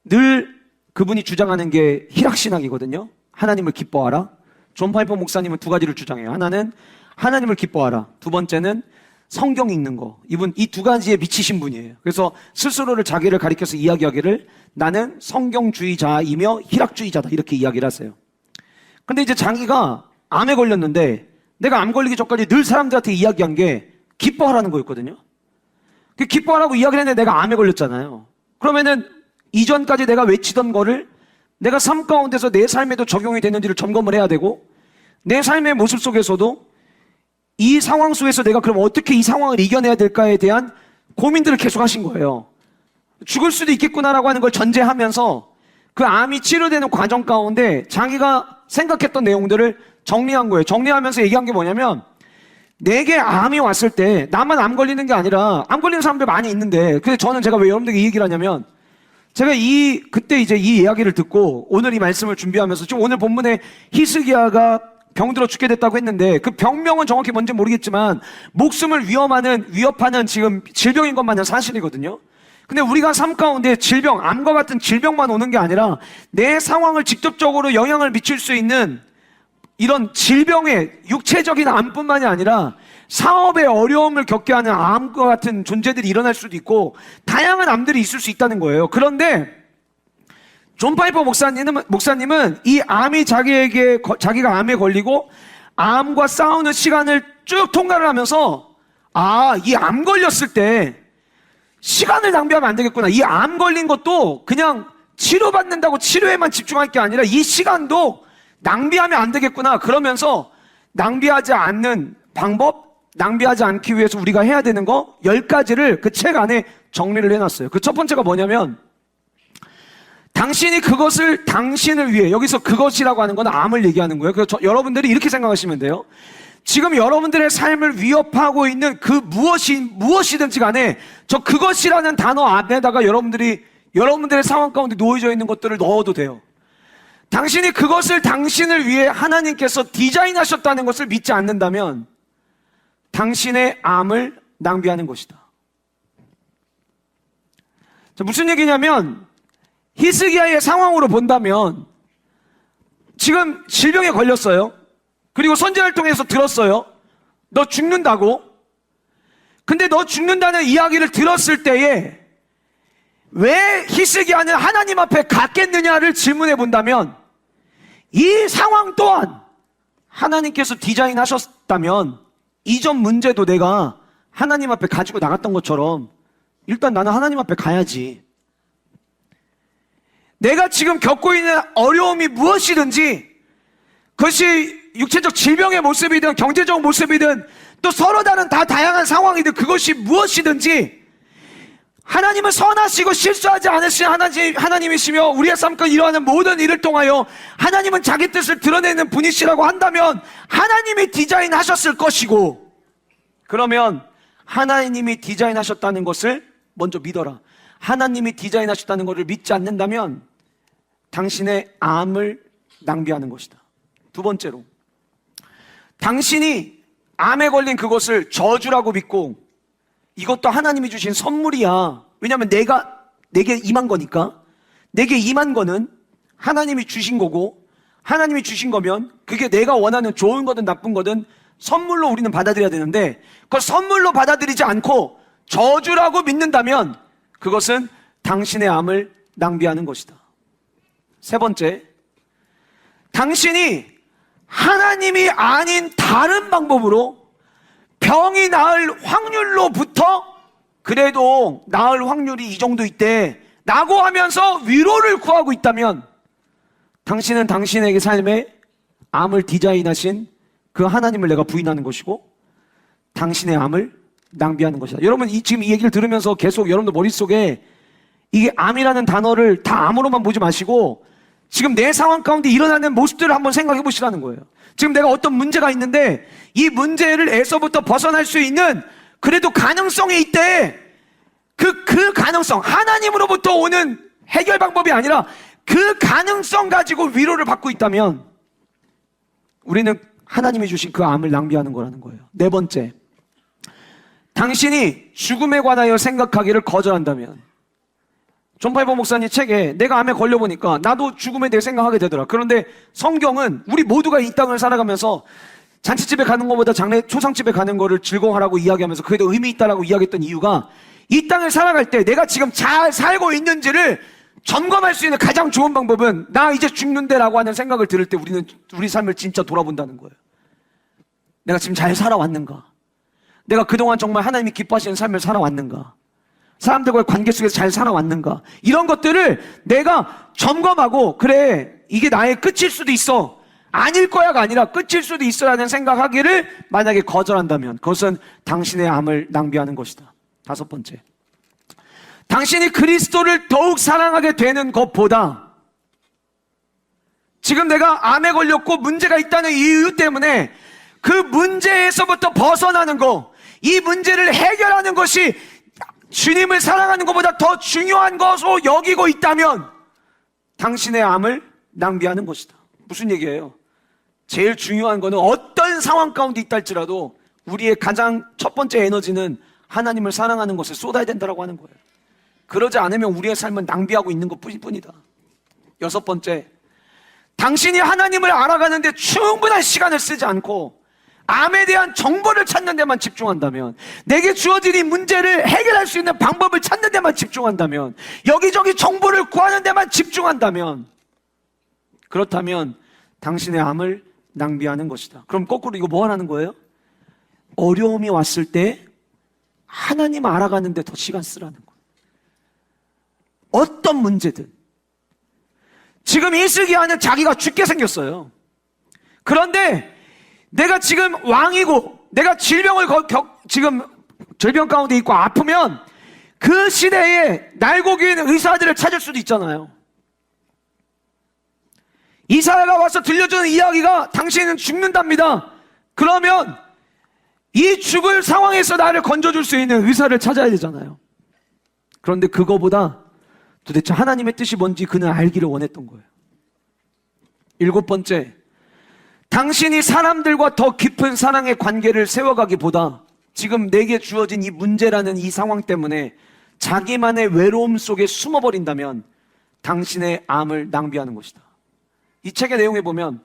늘 그분이 주장하는 게 희락신학이거든요. 하나님을 기뻐하라. 존 파이퍼 목사님은 두 가지를 주장해요. 하나는 하나님을 기뻐하라. 두 번째는 성경 읽는 거. 이분 이 두 가지에 미치신 분이에요. 그래서 스스로를 자기를 가리켜서 이야기하기를 나는 성경주의자이며 희락주의자다 이렇게 이야기를 하세요. 근데 이제 자기가 암에 걸렸는데 내가 암 걸리기 전까지 늘 사람들한테 이야기한 게 기뻐하라는 거였거든요. 그 기뻐하라고 이야기를 했는데 내가 암에 걸렸잖아요. 그러면은 이전까지 내가 외치던 거를 내가 삶 가운데서 내 삶에도 적용이 되는지를 점검을 해야 되고, 내 삶의 모습 속에서도 이 상황 속에서 내가 그럼 어떻게 이 상황을 이겨내야 될까에 대한 고민들을 계속 하신 거예요. 죽을 수도 있겠구나라고 하는 걸 전제하면서 그 암이 치료되는 과정 가운데 자기가 생각했던 내용들을 정리한 거예요. 정리하면서 얘기한 게 뭐냐면, 내게 암이 왔을 때 나만 암 걸리는 게 아니라 암 걸리는 사람들 많이 있는데, 근데 저는 제가 왜 여러분들에게 이 얘기를 하냐면, 제가 그때 이제 이 이야기를 듣고 오늘 이 말씀을 준비하면서 지금 오늘 본문에 히스기야가 병들어 죽게 됐다고 했는데 그 병명은 정확히 뭔지 모르겠지만 목숨을 위협하는 지금 질병인 것만은 사실이거든요. 근데 우리가 삶 가운데 질병, 암과 같은 질병만 오는 게 아니라 내 상황을 직접적으로 영향을 미칠 수 있는 이런 질병의 육체적인 암뿐만이 아니라 사업에 어려움을 겪게 하는 암과 같은 존재들이 일어날 수도 있고 다양한 암들이 있을 수 있다는 거예요. 그런데 존 파이퍼 목사님은 이 암이 자기가 암에 걸리고 암과 싸우는 시간을 쭉 통과를 하면서 이 암 걸렸을 때 시간을 낭비하면 안 되겠구나. 이 암 걸린 것도 그냥 치료받는다고 치료에만 집중할 게 아니라 이 시간도 낭비하면 안 되겠구나. 그러면서 낭비하지 않는 방법, 낭비하지 않기 위해서 우리가 해야 되는 거 10가지를 그 책 안에 정리를 해놨어요. 그 첫 번째가 뭐냐면, 당신이 그것을 당신을 위해, 여기서 그것이라고 하는 건 암을 얘기하는 거예요. 그래서 여러분들이 이렇게 생각하시면 돼요. 지금 여러분들의 삶을 위협하고 있는 그 무엇이든지 간에 저 그것이라는 단어 안에다가 여러분들의 상황 가운데 놓여져 있는 것들을 넣어도 돼요. 당신이 그것을 당신을 위해 하나님께서 디자인하셨다는 것을 믿지 않는다면 당신의 암을 낭비하는 것이다. 자, 무슨 얘기냐면 히스기야의 상황으로 본다면 지금 질병에 걸렸어요. 그리고 선지자를 통해서 들었어요. 너 죽는다고. 근데 너 죽는다는 이야기를 들었을 때에 왜 히스기야는 하나님 앞에 갔겠느냐를 질문해 본다면 이 상황 또한 하나님께서 디자인하셨다면 이전 문제도 내가 하나님 앞에 가지고 나갔던 것처럼 일단 나는 하나님 앞에 가야지. 내가 지금 겪고 있는 어려움이 무엇이든지 그것이 육체적 질병의 모습이든 경제적 모습이든 또 서로 다른 다양한 상황이든 그것이 무엇이든지 하나님은 선하시고 실수하지 않으신 하나님이시며 우리의 삶과 일어나는 모든 일을 통하여 하나님은 자기 뜻을 드러내는 분이시라고 한다면 하나님이 디자인하셨을 것이고, 그러면 하나님이 디자인하셨다는 것을 먼저 믿어라. 하나님이 디자인하셨다는 것을 믿지 않는다면 당신의 암을 낭비하는 것이다. 두 번째로, 당신이 암에 걸린 그것을 저주라고 믿고 이것도 하나님이 주신 선물이야. 왜냐하면 내게 임한 거니까. 내게 임한 거는 하나님이 주신 거고, 하나님이 주신 거면 그게 내가 원하는 좋은 거든 나쁜 거든 선물로 우리는 받아들여야 되는데, 그걸 선물로 받아들이지 않고 저주라고 믿는다면 그것은 당신의 암을 낭비하는 것이다. 세 번째, 당신이 하나님이 아닌 다른 방법으로 병이 나을 확률로부터 그래도 나을 확률이 이 정도 있대 라고 하면서 위로를 구하고 있다면 당신은 당신에게 삶에 암을 디자인하신 그 하나님을 내가 부인하는 것이고 당신의 암을 낭비하는 것이다. 여러분 지금 이 얘기를 들으면서 계속 여러분들 머릿속에 이게 암이라는 단어를 다 암으로만 보지 마시고 지금 내 상황 가운데 일어나는 모습들을 한번 생각해 보시라는 거예요. 지금 내가 어떤 문제가 있는데 이 문제를 에서부터 벗어날 수 있는 그래도 가능성이 있대. 그 가능성, 하나님으로부터 오는 해결 방법이 아니라 그 가능성 가지고 위로를 받고 있다면 우리는 하나님이 주신 그 암을 낭비하는 거라는 거예요. 네 번째, 당신이 죽음에 관하여 생각하기를 거절한다면, 존 파이버 목사님 책에 내가 암에 걸려보니까 나도 죽음에 대해 생각하게 되더라. 그런데 성경은 우리 모두가 이 땅을 살아가면서 잔치집에 가는 것보다 초상집에 가는 거를 즐거워하라고 이야기하면서 그게 더 의미 있다라고 이야기했던 이유가 이 땅을 살아갈 때 내가 지금 잘 살고 있는지를 점검할 수 있는 가장 좋은 방법은 나 이제 죽는데라고 하는 생각을 들을 때 우리는 우리 삶을 진짜 돌아본다는 거예요. 내가 지금 잘 살아왔는가? 내가 그동안 정말 하나님이 기뻐하시는 삶을 살아왔는가? 사람들과의 관계 속에서 잘 살아왔는가? 이런 것들을 내가 점검하고 그래 이게 나의 끝일 수도 있어. 아닐 거야가 아니라 끝일 수도 있어라는 생각하기를 만약에 거절한다면 그것은 당신의 암을 낭비하는 것이다. 다섯 번째, 당신이 그리스도를 더욱 사랑하게 되는 것보다 지금 내가 암에 걸렸고 문제가 있다는 이유 때문에 그 문제에서부터 벗어나는 거, 이 문제를 해결하는 것이 주님을 사랑하는 것보다 더 중요한 것으로 여기고 있다면 당신의 암을 낭비하는 것이다. 무슨 얘기예요? 제일 중요한 거는 어떤 상황 가운데 있다 할지라도 우리의 가장 첫 번째 에너지는 하나님을 사랑하는 것을 쏟아야 된다고 하는 거예요. 그러지 않으면 우리의 삶은 낭비하고 있는 것 뿐이다. 여섯 번째, 당신이 하나님을 알아가는데 충분한 시간을 쓰지 않고 암에 대한 정보를 찾는 데만 집중한다면, 내게 주어진 이 문제를 해결할 수 있는 방법을 찾는 데만 집중한다면, 여기저기 정보를 구하는 데만 집중한다면, 그렇다면 당신의 암을 낭비하는 것이다. 그럼 거꾸로 이거 뭐 하라는 거예요? 어려움이 왔을 때 하나님 알아가는 데 더 시간 쓰라는 거예요. 어떤 문제든. 지금 이스기야는 자기가 죽게 생겼어요. 그런데 내가 지금 왕이고 내가 지금 질병 가운데 있고 아프면 그 시대에 날고 긴 의사들을 찾을 수도 있잖아요. 이사야가 와서 들려주는 이야기가 당신은 죽는답니다. 그러면 이 죽을 상황에서 나를 건져줄 수 있는 의사를 찾아야 되잖아요. 그런데 그거보다 도대체 하나님의 뜻이 뭔지 그는 알기를 원했던 거예요. 일곱 번째, 당신이 사람들과 더 깊은 사랑의 관계를 세워가기보다 지금 내게 주어진 이 문제라는 이 상황 때문에 자기만의 외로움 속에 숨어버린다면 당신의 암을 낭비하는 것이다. 이 책의 내용에 보면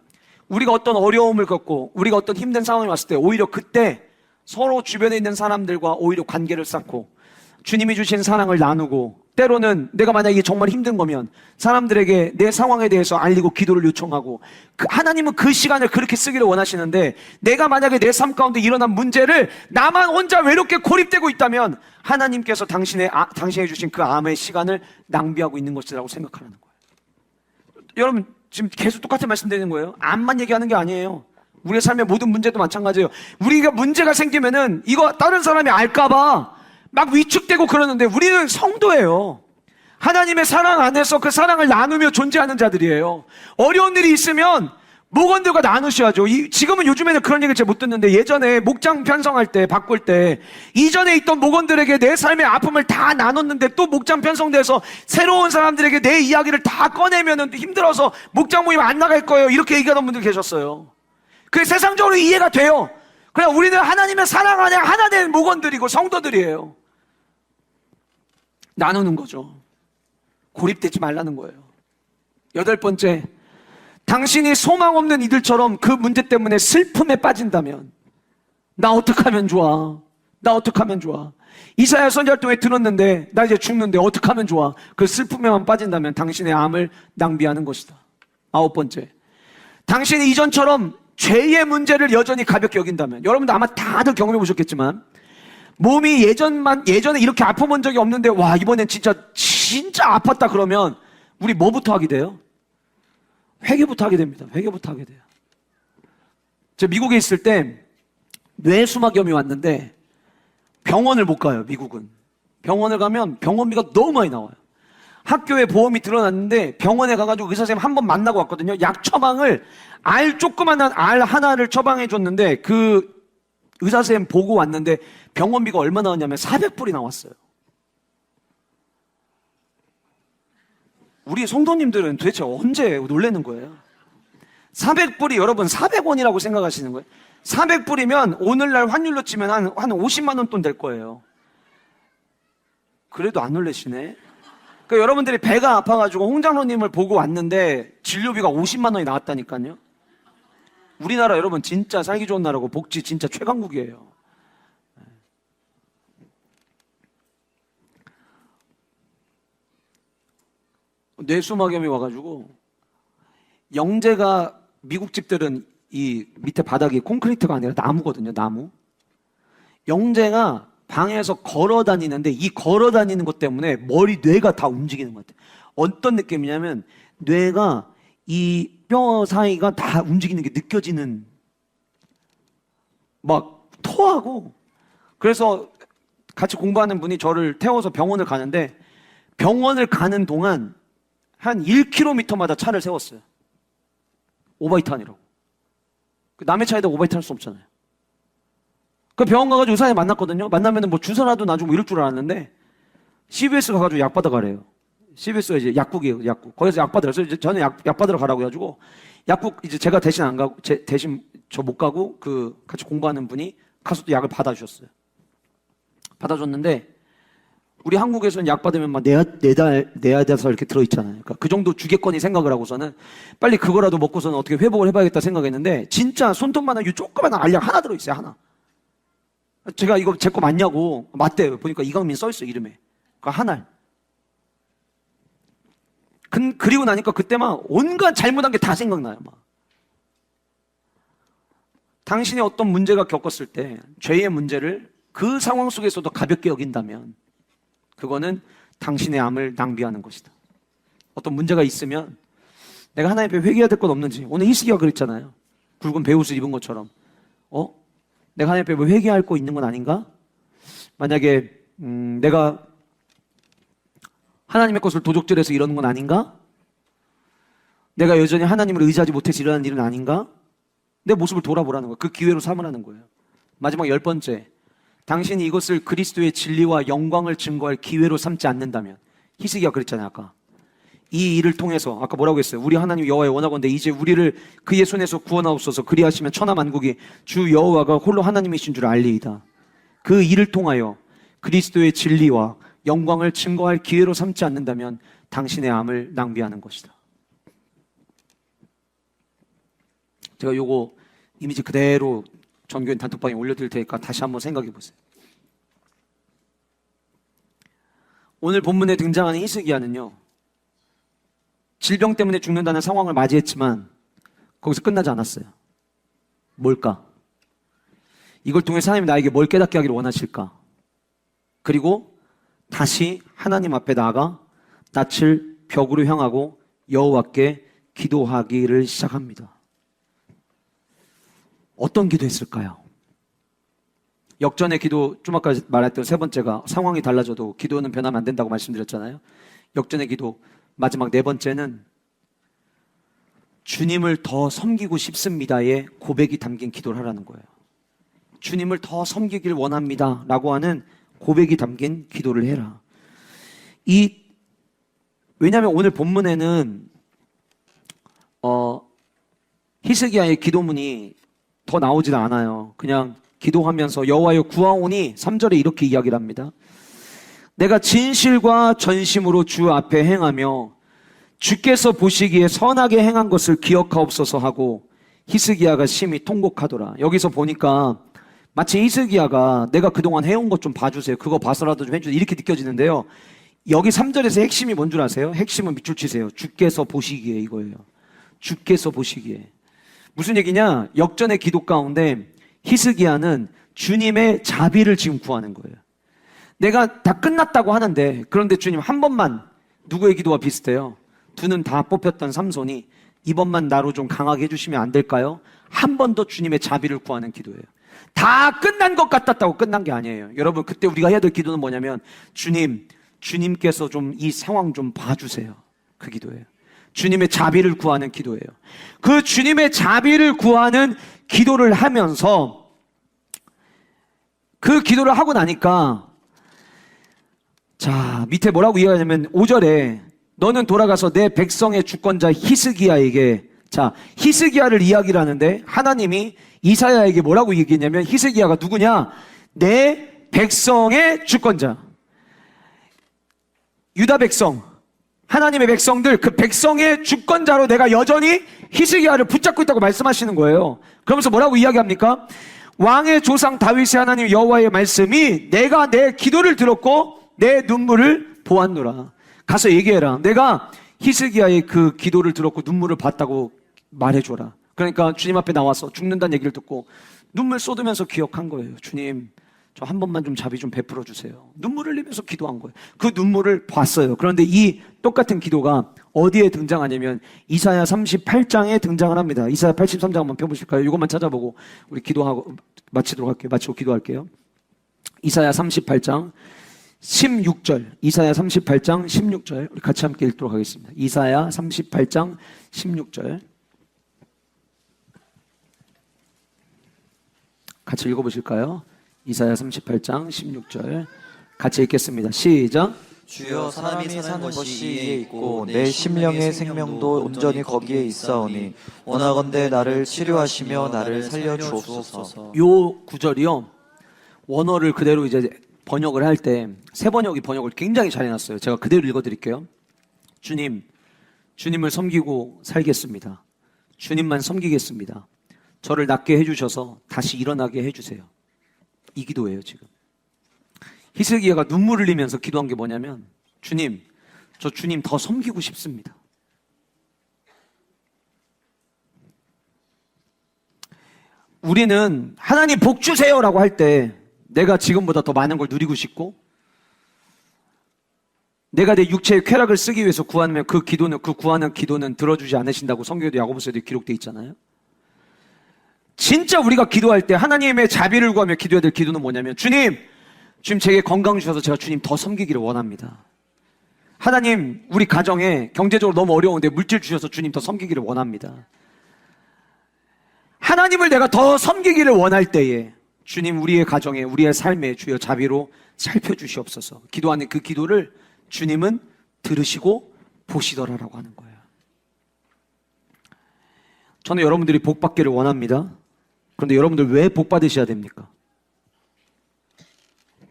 우리가 어떤 어려움을 겪고 우리가 어떤 힘든 상황이 왔을 때 오히려 그때 서로 주변에 있는 사람들과 오히려 관계를 쌓고 주님이 주신 사랑을 나누고, 때로는 내가 만약에 정말 힘든 거면 사람들에게 내 상황에 대해서 알리고 기도를 요청하고, 하나님은 그 시간을 그렇게 쓰기를 원하시는데 내가 만약에 내 삶 가운데 일어난 문제를 나만 혼자 외롭게 고립되고 있다면 하나님께서 당신이 주신 그 암의 시간을 낭비하고 있는 것이라고 생각하라는 거예요. 여러분 지금 계속 똑같은 말씀 드리는 거예요. 암만 얘기하는 게 아니에요. 우리의 삶의 모든 문제도 마찬가지예요. 우리가 문제가 생기면은 이거 다른 사람이 알까봐 막 위축되고 그러는데 우리는 성도예요. 하나님의 사랑 안에서 그 사랑을 나누며 존재하는 자들이에요. 어려운 일이 있으면 목원들과 나누셔야죠. 지금은 요즘에는 그런 얘기를 잘 못 듣는데 예전에 목장 편성할 때, 바꿀 때 이전에 있던 목원들에게 내 삶의 아픔을 다 나눴는데 또 목장 편성돼서 새로운 사람들에게 내 이야기를 다 꺼내면은 힘들어서 목장 모임 안 나갈 거예요. 이렇게 얘기하던 분들 계셨어요. 그게 세상적으로 이해가 돼요. 그냥 우리는 하나님의 사랑 안에 하나 된 목원들이고 성도들이에요. 나누는 거죠. 고립되지 말라는 거예요. 여덟 번째, 당신이 소망 없는 이들처럼 그 문제 때문에 슬픔에 빠진다면, 나 어떡하면 좋아? 나 어떡하면 좋아? 이사야 선지자 동에 들었는데 나 이제 죽는데 어떡하면 좋아? 그 슬픔에만 빠진다면 당신의 암을 낭비하는 것이다. 아홉 번째, 당신이 이전처럼 죄의 문제를 여전히 가볍게 여긴다면, 여러분도 아마 다들 경험해 보셨겠지만 몸이 예전에 이렇게 아파본 적이 없는데 와 이번엔 진짜 아팠다 그러면 우리 뭐부터 하게 돼요? 회개부터 하게 됩니다. 회개부터 하게 돼요. 제가 미국에 있을 때 뇌수막염이 왔는데 병원을 못 가요, 미국은. 병원을 가면 병원비가 너무 많이 나와요. 학교에 보험이 들어놨는데 병원에 가가지고 의사 선생님 한 번 만나고 왔거든요. 약 처방을 조그만한 알 하나를 처방해 줬는데 그 의사 선생님 보고 왔는데 병원비가 얼마 나왔냐면 400불이 나왔어요. 우리 성도님들은 도대체 언제 놀라는 거예요? 400불이 여러분 400원이라고 생각하시는 거예요? 400불이면 오늘날 환율로 치면 한 50만 원 돈 될 거예요. 그래도 안 놀라시네. 그러니까 여러분들이 배가 아파가지고 홍장로님을 보고 왔는데 진료비가 50만 원이 나왔다니까요. 우리나라 여러분 진짜 살기 좋은 나라고 복지 진짜 최강국이에요. 뇌수막염이 와가지고 영재가 미국 집들은 이 밑에 바닥이 콘크리트가 아니라 나무거든요. 나무. 영재가 방에서 걸어 다니는데 이 걸어 다니는 것 때문에 뇌가 다 움직이는 것 같아요. 어떤 느낌이냐면 뇌가 이 뼈 사이가 다 움직이는 게 느껴지는, 막 토하고. 그래서 같이 공부하는 분이 저를 태워서 병원을 가는데 병원을 가는 동안 한 1km마다 차를 세웠어요. 오바이트 아니라고. 남의 차에다 오바이트 할 수 없잖아요. 그 병원 가가지고 의사님 만났거든요. 만나면은 뭐 주사라도 놔주고 이럴 줄 알았는데 CVS 가가지고 약 받아가래요. CVS가 이제 약국이에요, 약국. 거기서 약 받으러. 그래서 이제 저는 약 받으러 가라고 해가지고 약국 이제 제가 대신 안 가고, 대신 저 못 가고 그 같이 공부하는 분이 가서 또 약을 받아주셨어요. 받아줬는데 우리 한국에서는 약 받으면 막 내야 돼서 이렇게 들어있잖아요. 그러니까 그 정도 주겠거니 생각을 하고서는 빨리 그거라도 먹고서는 어떻게 회복을 해봐야겠다 생각했는데 진짜 손톱만한 이 조그만한 알약 하나 들어있어요, 하나. 제가 이거 제 거 맞냐고. 맞대요. 보니까 이강민 써있어, 이름에. 그 한 알. 그리고 나니까 그때 막 온갖 잘못한 게 다 생각나요, 막. 당신이 어떤 문제가 겪었을 때 죄의 문제를 그 상황 속에서도 가볍게 여긴다면 그거는 당신의 암을 낭비하는 것이다. 어떤 문제가 있으면 내가 하나님 앞에 회개해야 될 건 없는지. 오늘 희식이가 그랬잖아요. 붉은 베옷을 입은 것처럼. 내가 하나님 앞에 뭐 회개할 거 있는 건 아닌가? 만약에 내가 하나님의 것을 도적질해서 이러는 건 아닌가? 내가 여전히 하나님을 의지하지 못해서 일어나는 일은 아닌가? 내 모습을 돌아보라는 거예요. 그 기회로 삼으라는 거예요. 마지막 10번째. 당신이 이것을 그리스도의 진리와 영광을 증거할 기회로 삼지 않는다면, 희스기가 그랬잖아요, 아까. 이 일을 통해서, 아까 뭐라고 했어요? 우리 하나님 여호와의 원하건대 이제 우리를 그의 손에서 구원하옵소서. 그리하시면 천하만국이 주 여호와가 홀로 하나님이신 줄 알리이다. 그 일을 통하여 그리스도의 진리와 영광을 증거할 기회로 삼지 않는다면 당신의 암을 낭비하는 것이다. 제가 요거 이미지 그대로 전교인 단톡방에 올려드릴 테니까 다시 한번 생각해 보세요. 오늘 본문에 등장하는 히스기야는요, 질병 때문에 죽는다는 상황을 맞이했지만 거기서 끝나지 않았어요. 뭘까? 이걸 통해 하나님이 나에게 뭘 깨닫게 하기를 원하실까? 그리고 다시 하나님 앞에 나아가 낯을 벽으로 향하고 여호와께 기도하기를 시작합니다. 어떤 기도했을까요? 역전의 기도, 좀 아까 말했던 세 번째가 상황이 달라져도 기도는 변하면 안 된다고 말씀드렸잖아요. 역전의 기도, 마지막 네 번째는 주님을 더 섬기고 싶습니다의 고백이 담긴 기도를 하라는 거예요. 주님을 더 섬기길 원합니다 라고 하는 고백이 담긴 기도를 해라. 왜냐하면 오늘 본문에는 히스기야의 기도문이 더 나오질 않아요. 그냥 기도하면서 여호와여 구하오니 3절에 이렇게 이야기를 합니다. 내가 진실과 전심으로 주 앞에 행하며 주께서 보시기에 선하게 행한 것을 기억하옵소서 하고 히스기야가 심히 통곡하더라. 여기서 보니까 마치 히스기야가 내가 그동안 해온 것 좀 봐주세요. 그거 봐서라도 좀 해주세요. 이렇게 느껴지는데요. 여기 3절에서 핵심이 뭔 줄 아세요? 핵심은 밑줄 치세요. 주께서 보시기에 이거예요. 주께서 보시기에. 무슨 얘기냐? 역전의 기도 가운데 히스기야는 주님의 자비를 지금 구하는 거예요. 내가 다 끝났다고 하는데 그런데 주님 한 번만, 누구의 기도와 비슷해요? 두 눈 다 뽑혔던 삼손이 이번만 나로 좀 강하게 해주시면 안 될까요? 한 번 더 주님의 자비를 구하는 기도예요. 다 끝난 것 같았다고 끝난 게 아니에요. 여러분, 그때 우리가 해야 될 기도는 뭐냐면, 주님께서 좀 이 상황 좀 봐주세요. 그 기도예요. 주님의 자비를 구하는 기도예요. 그 주님의 자비를 구하는 기도를 하면서, 그 기도를 하고 나니까, 자, 밑에 뭐라고 이야기하냐면 5절에 너는 돌아가서 내 백성의 주권자 히스기야에게, 자, 히스기야를 이야기를 하는데 하나님이 이사야에게 뭐라고 얘기했냐면, 히스기야가 누구냐? 내 백성의 주권자. 유다 백성, 하나님의 백성들, 그 백성의 주권자로 내가 여전히 히스기야를 붙잡고 있다고 말씀하시는 거예요. 그러면서 뭐라고 이야기합니까? 왕의 조상 다윗의 하나님 여호와의 말씀이 내가 내 기도를 들었고 내 눈물을 보았노라. 가서 얘기해라. 내가 히스기야의 그 기도를 들었고 눈물을 봤다고 말해줘라. 그러니까 주님 앞에 나와서 죽는다는 얘기를 듣고 눈물 쏟으면서 기억한 거예요. 주님, 저 한 번만 좀 자비 좀 베풀어 주세요. 눈물을 흘리면서 기도한 거예요. 그 눈물을 봤어요. 그런데 이 똑같은 기도가 어디에 등장하냐면 이사야 38장에 등장을 합니다. 이사야 83장 한번 펴보실까요? 이것만 찾아보고 우리 기도하고 마치도록 할게요. 마치고 기도할게요. 이사야 38장 16절, 이사야 38장 16절, 우리 같이 함께 읽도록 하겠습니다. 이사야 38장 16절. 같이 읽어보실까요? 이사야 38장 16절. 같이 읽겠습니다. 시작. 주여, 사람이 사는 것이 이에 있고 내 심령의 생명도 온전히 거기에 있사오니 원하건대 나를 치료하시며 나를 살려 주옵소서. 요 구절이요, 원어를 그대로 이제 번역을 할 때 새 번역이 번역을 굉장히 잘 해놨어요. 제가 그대로 읽어드릴게요. 주님을 섬기고 살겠습니다. 주님만 섬기겠습니다. 저를 낫게 해주셔서 다시 일어나게 해주세요. 이 기도예요. 지금 히스기야가 눈물을 흘리면서 기도한 게 뭐냐면, 주님, 저 주님 더 섬기고 싶습니다. 우리는 하나님 복 주세요라고 할 때 내가 지금보다 더 많은 걸 누리고 싶고, 내가 내 육체의 쾌락을 쓰기 위해서 구하면 그 구하는 기도는 들어주지 않으신다고 성경에도 야고보서에도 기록되어 있잖아요. 진짜 우리가 기도할 때 하나님의 자비를 구하며 기도해야 될 기도는 뭐냐면, 주님 제게 건강 주셔서 제가 주님 더 섬기기를 원합니다. 하나님, 우리 가정에 경제적으로 너무 어려운데 물질 주셔서 주님 더 섬기기를 원합니다. 하나님을 내가 더 섬기기를 원할 때에 주님, 우리의 가정에, 우리의 삶에 주여 자비로 살펴주시옵소서. 기도하는 그 기도를 주님은 들으시고 보시더라라고 하는 거예요. 저는 여러분들이 복 받기를 원합니다. 그런데 여러분들 왜 복 받으셔야 됩니까?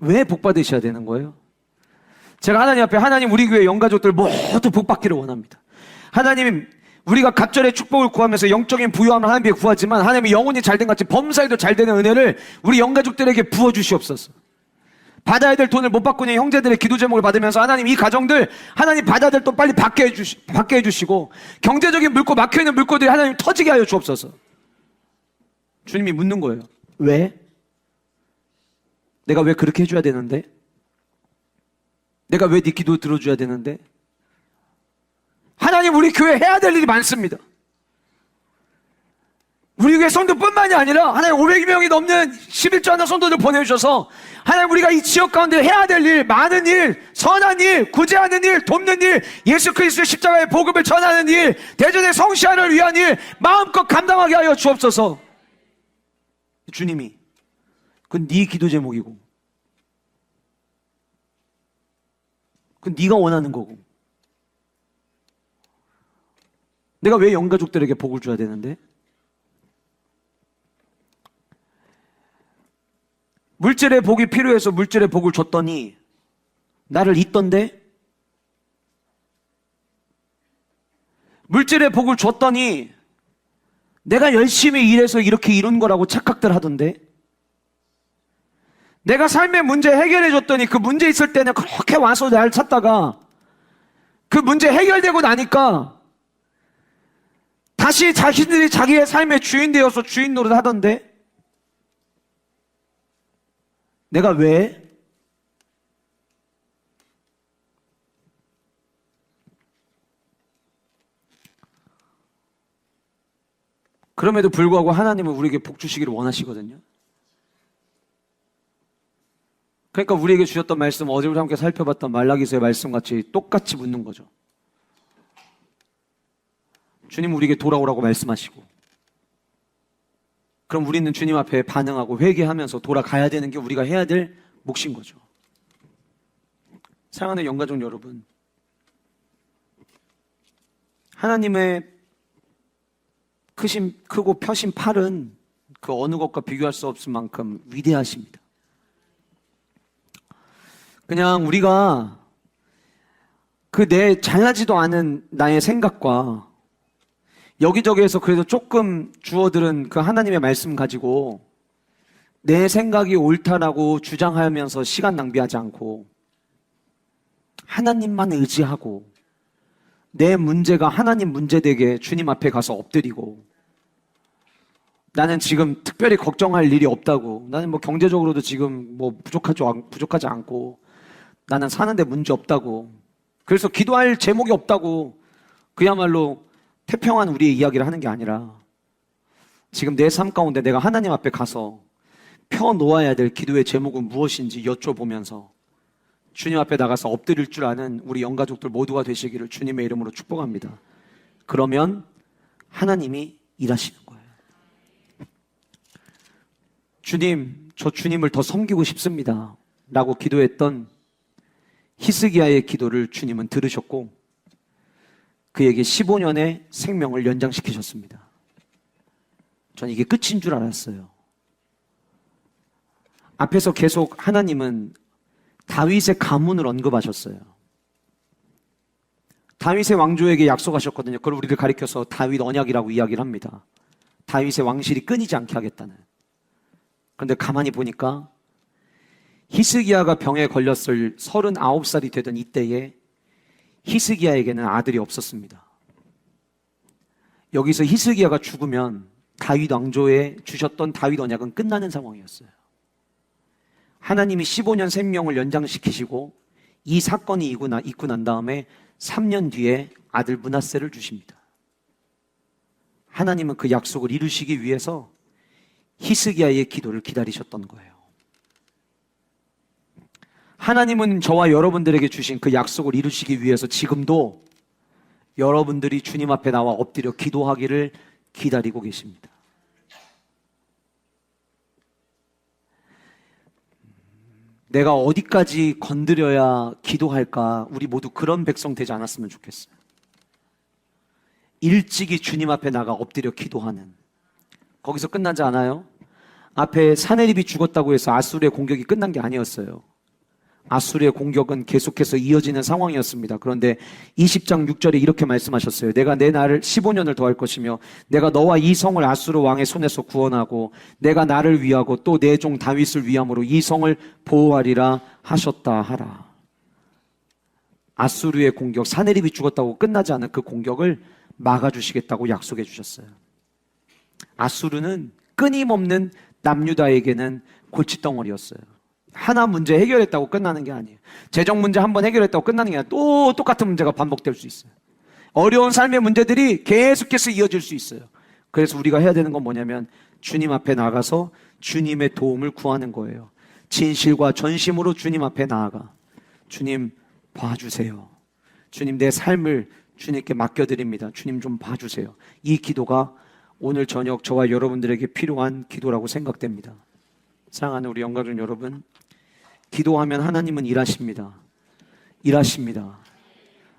왜 복 받으셔야 되는 거예요? 제가 하나님 앞에, 하나님 우리 교회 영가족들 모두 복 받기를 원합니다. 하나님, 우리가 갑절의 축복을 구하면서 영적인 부유함을 하나님께 구하지만 하나님이 영혼이 잘된 같이 범사에도 잘되는 은혜를 우리 영가족들에게 부어주시옵소서. 받아야 될 돈을 못 받고 있는 형제들의 기도 제목을 받으면서 하나님, 이 가정들 하나님 받아야 될 돈 빨리 받게 해주시고, 경제적인 물고 막혀있는 물고들이 하나님 터지게 하여 주옵소서. 주님이 묻는 거예요. 왜? 내가 왜 그렇게 해줘야 되는데? 내가 왜 네 기도 들어줘야 되는데? 하나님, 우리 교회 해야 될 일이 많습니다. 우리 교회 성도뿐만이 아니라 하나님 500명이 넘는 11조 하나 성도들 보내주셔서 하나님, 우리가 이 지역 가운데 해야 될 일, 많은 일, 선한 일, 구제하는 일, 돕는 일, 예수 그리스도의 십자가의 복음을 전하는 일, 대전의 성시안을 위한 일 마음껏 감당하게 하여 주옵소서. 주님이, 그건 네 기도 제목이고, 그건 네가 원하는 거고, 내가 왜 영가족들에게 복을 줘야 되는데? 물질의 복이 필요해서 물질의 복을 줬더니 나를 잊던데? 물질의 복을 줬더니 내가 열심히 일해서 이렇게 이룬 거라고 착각들 하던데? 내가 삶의 문제 해결해 줬더니 그 문제 있을 때는 그렇게 와서 날 찾다가 그 문제 해결되고 나니까 다시 자신들이 자기의 삶의 주인 되어서 주인 노릇 하던데? 내가 왜? 그럼에도 불구하고 하나님은 우리에게 복 주시기를 원하시거든요. 그러니까 우리에게 주셨던 말씀, 어제 우리 함께 살펴봤던 말라기서의 말씀같이 똑같이 묻는 거죠. 주님 우리에게 돌아오라고 말씀하시고, 그럼 우리는 주님 앞에 반응하고 회개하면서 돌아가야 되는 게 우리가 해야 될 몫인 거죠. 사랑하는 영가족 여러분, 하나님의 크고 펴신 팔은 그 어느 것과 비교할 수 없을 만큼 위대하십니다. 그냥 우리가 그 내 잘나지도 않은 나의 생각과 여기저기에서 그래도 조금 주워들은 그 하나님의 말씀 가지고 내 생각이 옳다라고 주장하면서 시간 낭비하지 않고 하나님만 의지하고 내 문제가 하나님 문제 되게 주님 앞에 가서 엎드리고, 나는 지금 특별히 걱정할 일이 없다고, 나는 뭐 경제적으로도 지금 뭐 부족하지 않고, 나는 사는데 문제 없다고, 그래서 기도할 제목이 없다고 그야말로 태평한 우리의 이야기를 하는 게 아니라, 지금 내 삶 가운데 내가 하나님 앞에 가서 펴놓아야 될 기도의 제목은 무엇인지 여쭤보면서 주님 앞에 나가서 엎드릴 줄 아는 우리 영가족들 모두가 되시기를 주님의 이름으로 축복합니다. 그러면 하나님이 일하시는 거예요. 주님, 저 주님을 더 섬기고 싶습니다 라고 기도했던 히스기야의 기도를 주님은 들으셨고 그에게 15년의 생명을 연장시키셨습니다. 전 이게 끝인 줄 알았어요. 앞에서 계속 하나님은 다윗의 가문을 언급하셨어요. 다윗의 왕조에게 약속하셨거든요. 그걸 우리를 가리켜서 다윗 언약이라고 이야기를 합니다. 다윗의 왕실이 끊이지 않게 하겠다는. 그런데 가만히 보니까 히스기야가 병에 걸렸을 39살이 되던 이때에 히스기야에게는 아들이 없었습니다. 여기서 히스기야가 죽으면 다윗 왕조에 주셨던 다윗 언약은 끝나는 상황이었어요. 하나님이 15년 생명을 연장시키시고 이 사건이 있고 난 다음에 3년 뒤에 아들 므낫세를 주십니다. 하나님은 그 약속을 이루시기 위해서 히스기야의 기도를 기다리셨던 거예요. 하나님은 저와 여러분들에게 주신 그 약속을 이루시기 위해서 지금도 여러분들이 주님 앞에 나와 엎드려 기도하기를 기다리고 계십니다. 내가 어디까지 건드려야 기도할까? 우리 모두 그런 백성 되지 않았으면 좋겠어요. 일찍이 주님 앞에 나가 엎드려 기도하는. 거기서 끝나지 않아요. 앞에 사내립이 죽었다고 해서 아수르의 공격이 끝난 게 아니었어요. 아수르의 공격은 계속해서 이어지는 상황이었습니다. 그런데 20장 6절에 이렇게 말씀하셨어요. 내가 내 날을 15년을 더할 것이며 내가 너와 이 성을 아수르 왕의 손에서 구원하고 내가 나를 위하고 또 내 종 다윗을 위함으로 이 성을 보호하리라 하셨다 하라. 아수르의 공격, 사내립이 죽었다고 끝나지 않은 그 공격을 막아주시겠다고 약속해 주셨어요. 아수르는 끊임없는 남유다에게는 골칫덩어리였어요. 하나 문제 해결했다고 끝나는 게 아니에요. 재정 문제 한번 해결했다고 끝나는 게 아니라 또 똑같은 문제가 반복될 수 있어요. 어려운 삶의 문제들이 계속해서 이어질 수 있어요. 그래서 우리가 해야 되는 건 뭐냐면 주님 앞에 나가서 주님의 도움을 구하는 거예요. 진실과 전심으로 주님 앞에 나아가 주님 봐주세요. 주님 내 삶을 주님께 맡겨드립니다. 주님 좀 봐주세요. 이 기도가 오늘 저녁 저와 여러분들에게 필요한 기도라고 생각됩니다. 사랑하는 우리 영가족 여러분, 기도하면 하나님은 일하십니다. 일하십니다.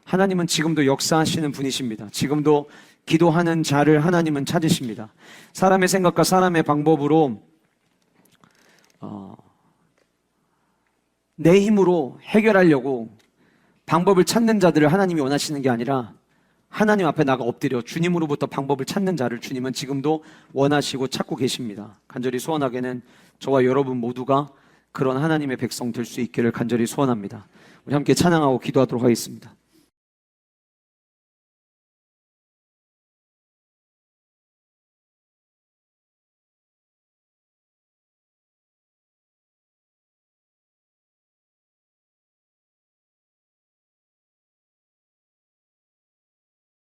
하나님은 지금도 역사하시는 분이십니다. 지금도 기도하는 자를 하나님은 찾으십니다. 사람의 생각과 사람의 방법으로 내 힘으로 해결하려고 방법을 찾는 자들을 하나님이 원하시는 게 아니라 하나님 앞에 나가 엎드려 주님으로부터 방법을 찾는 자를 주님은 지금도 원하시고 찾고 계십니다. 간절히 소원하게는 저와 여러분 모두가 그런 하나님의 백성 될 수 있기를 간절히 소원합니다. 우리 함께 찬양하고 기도하도록 하겠습니다.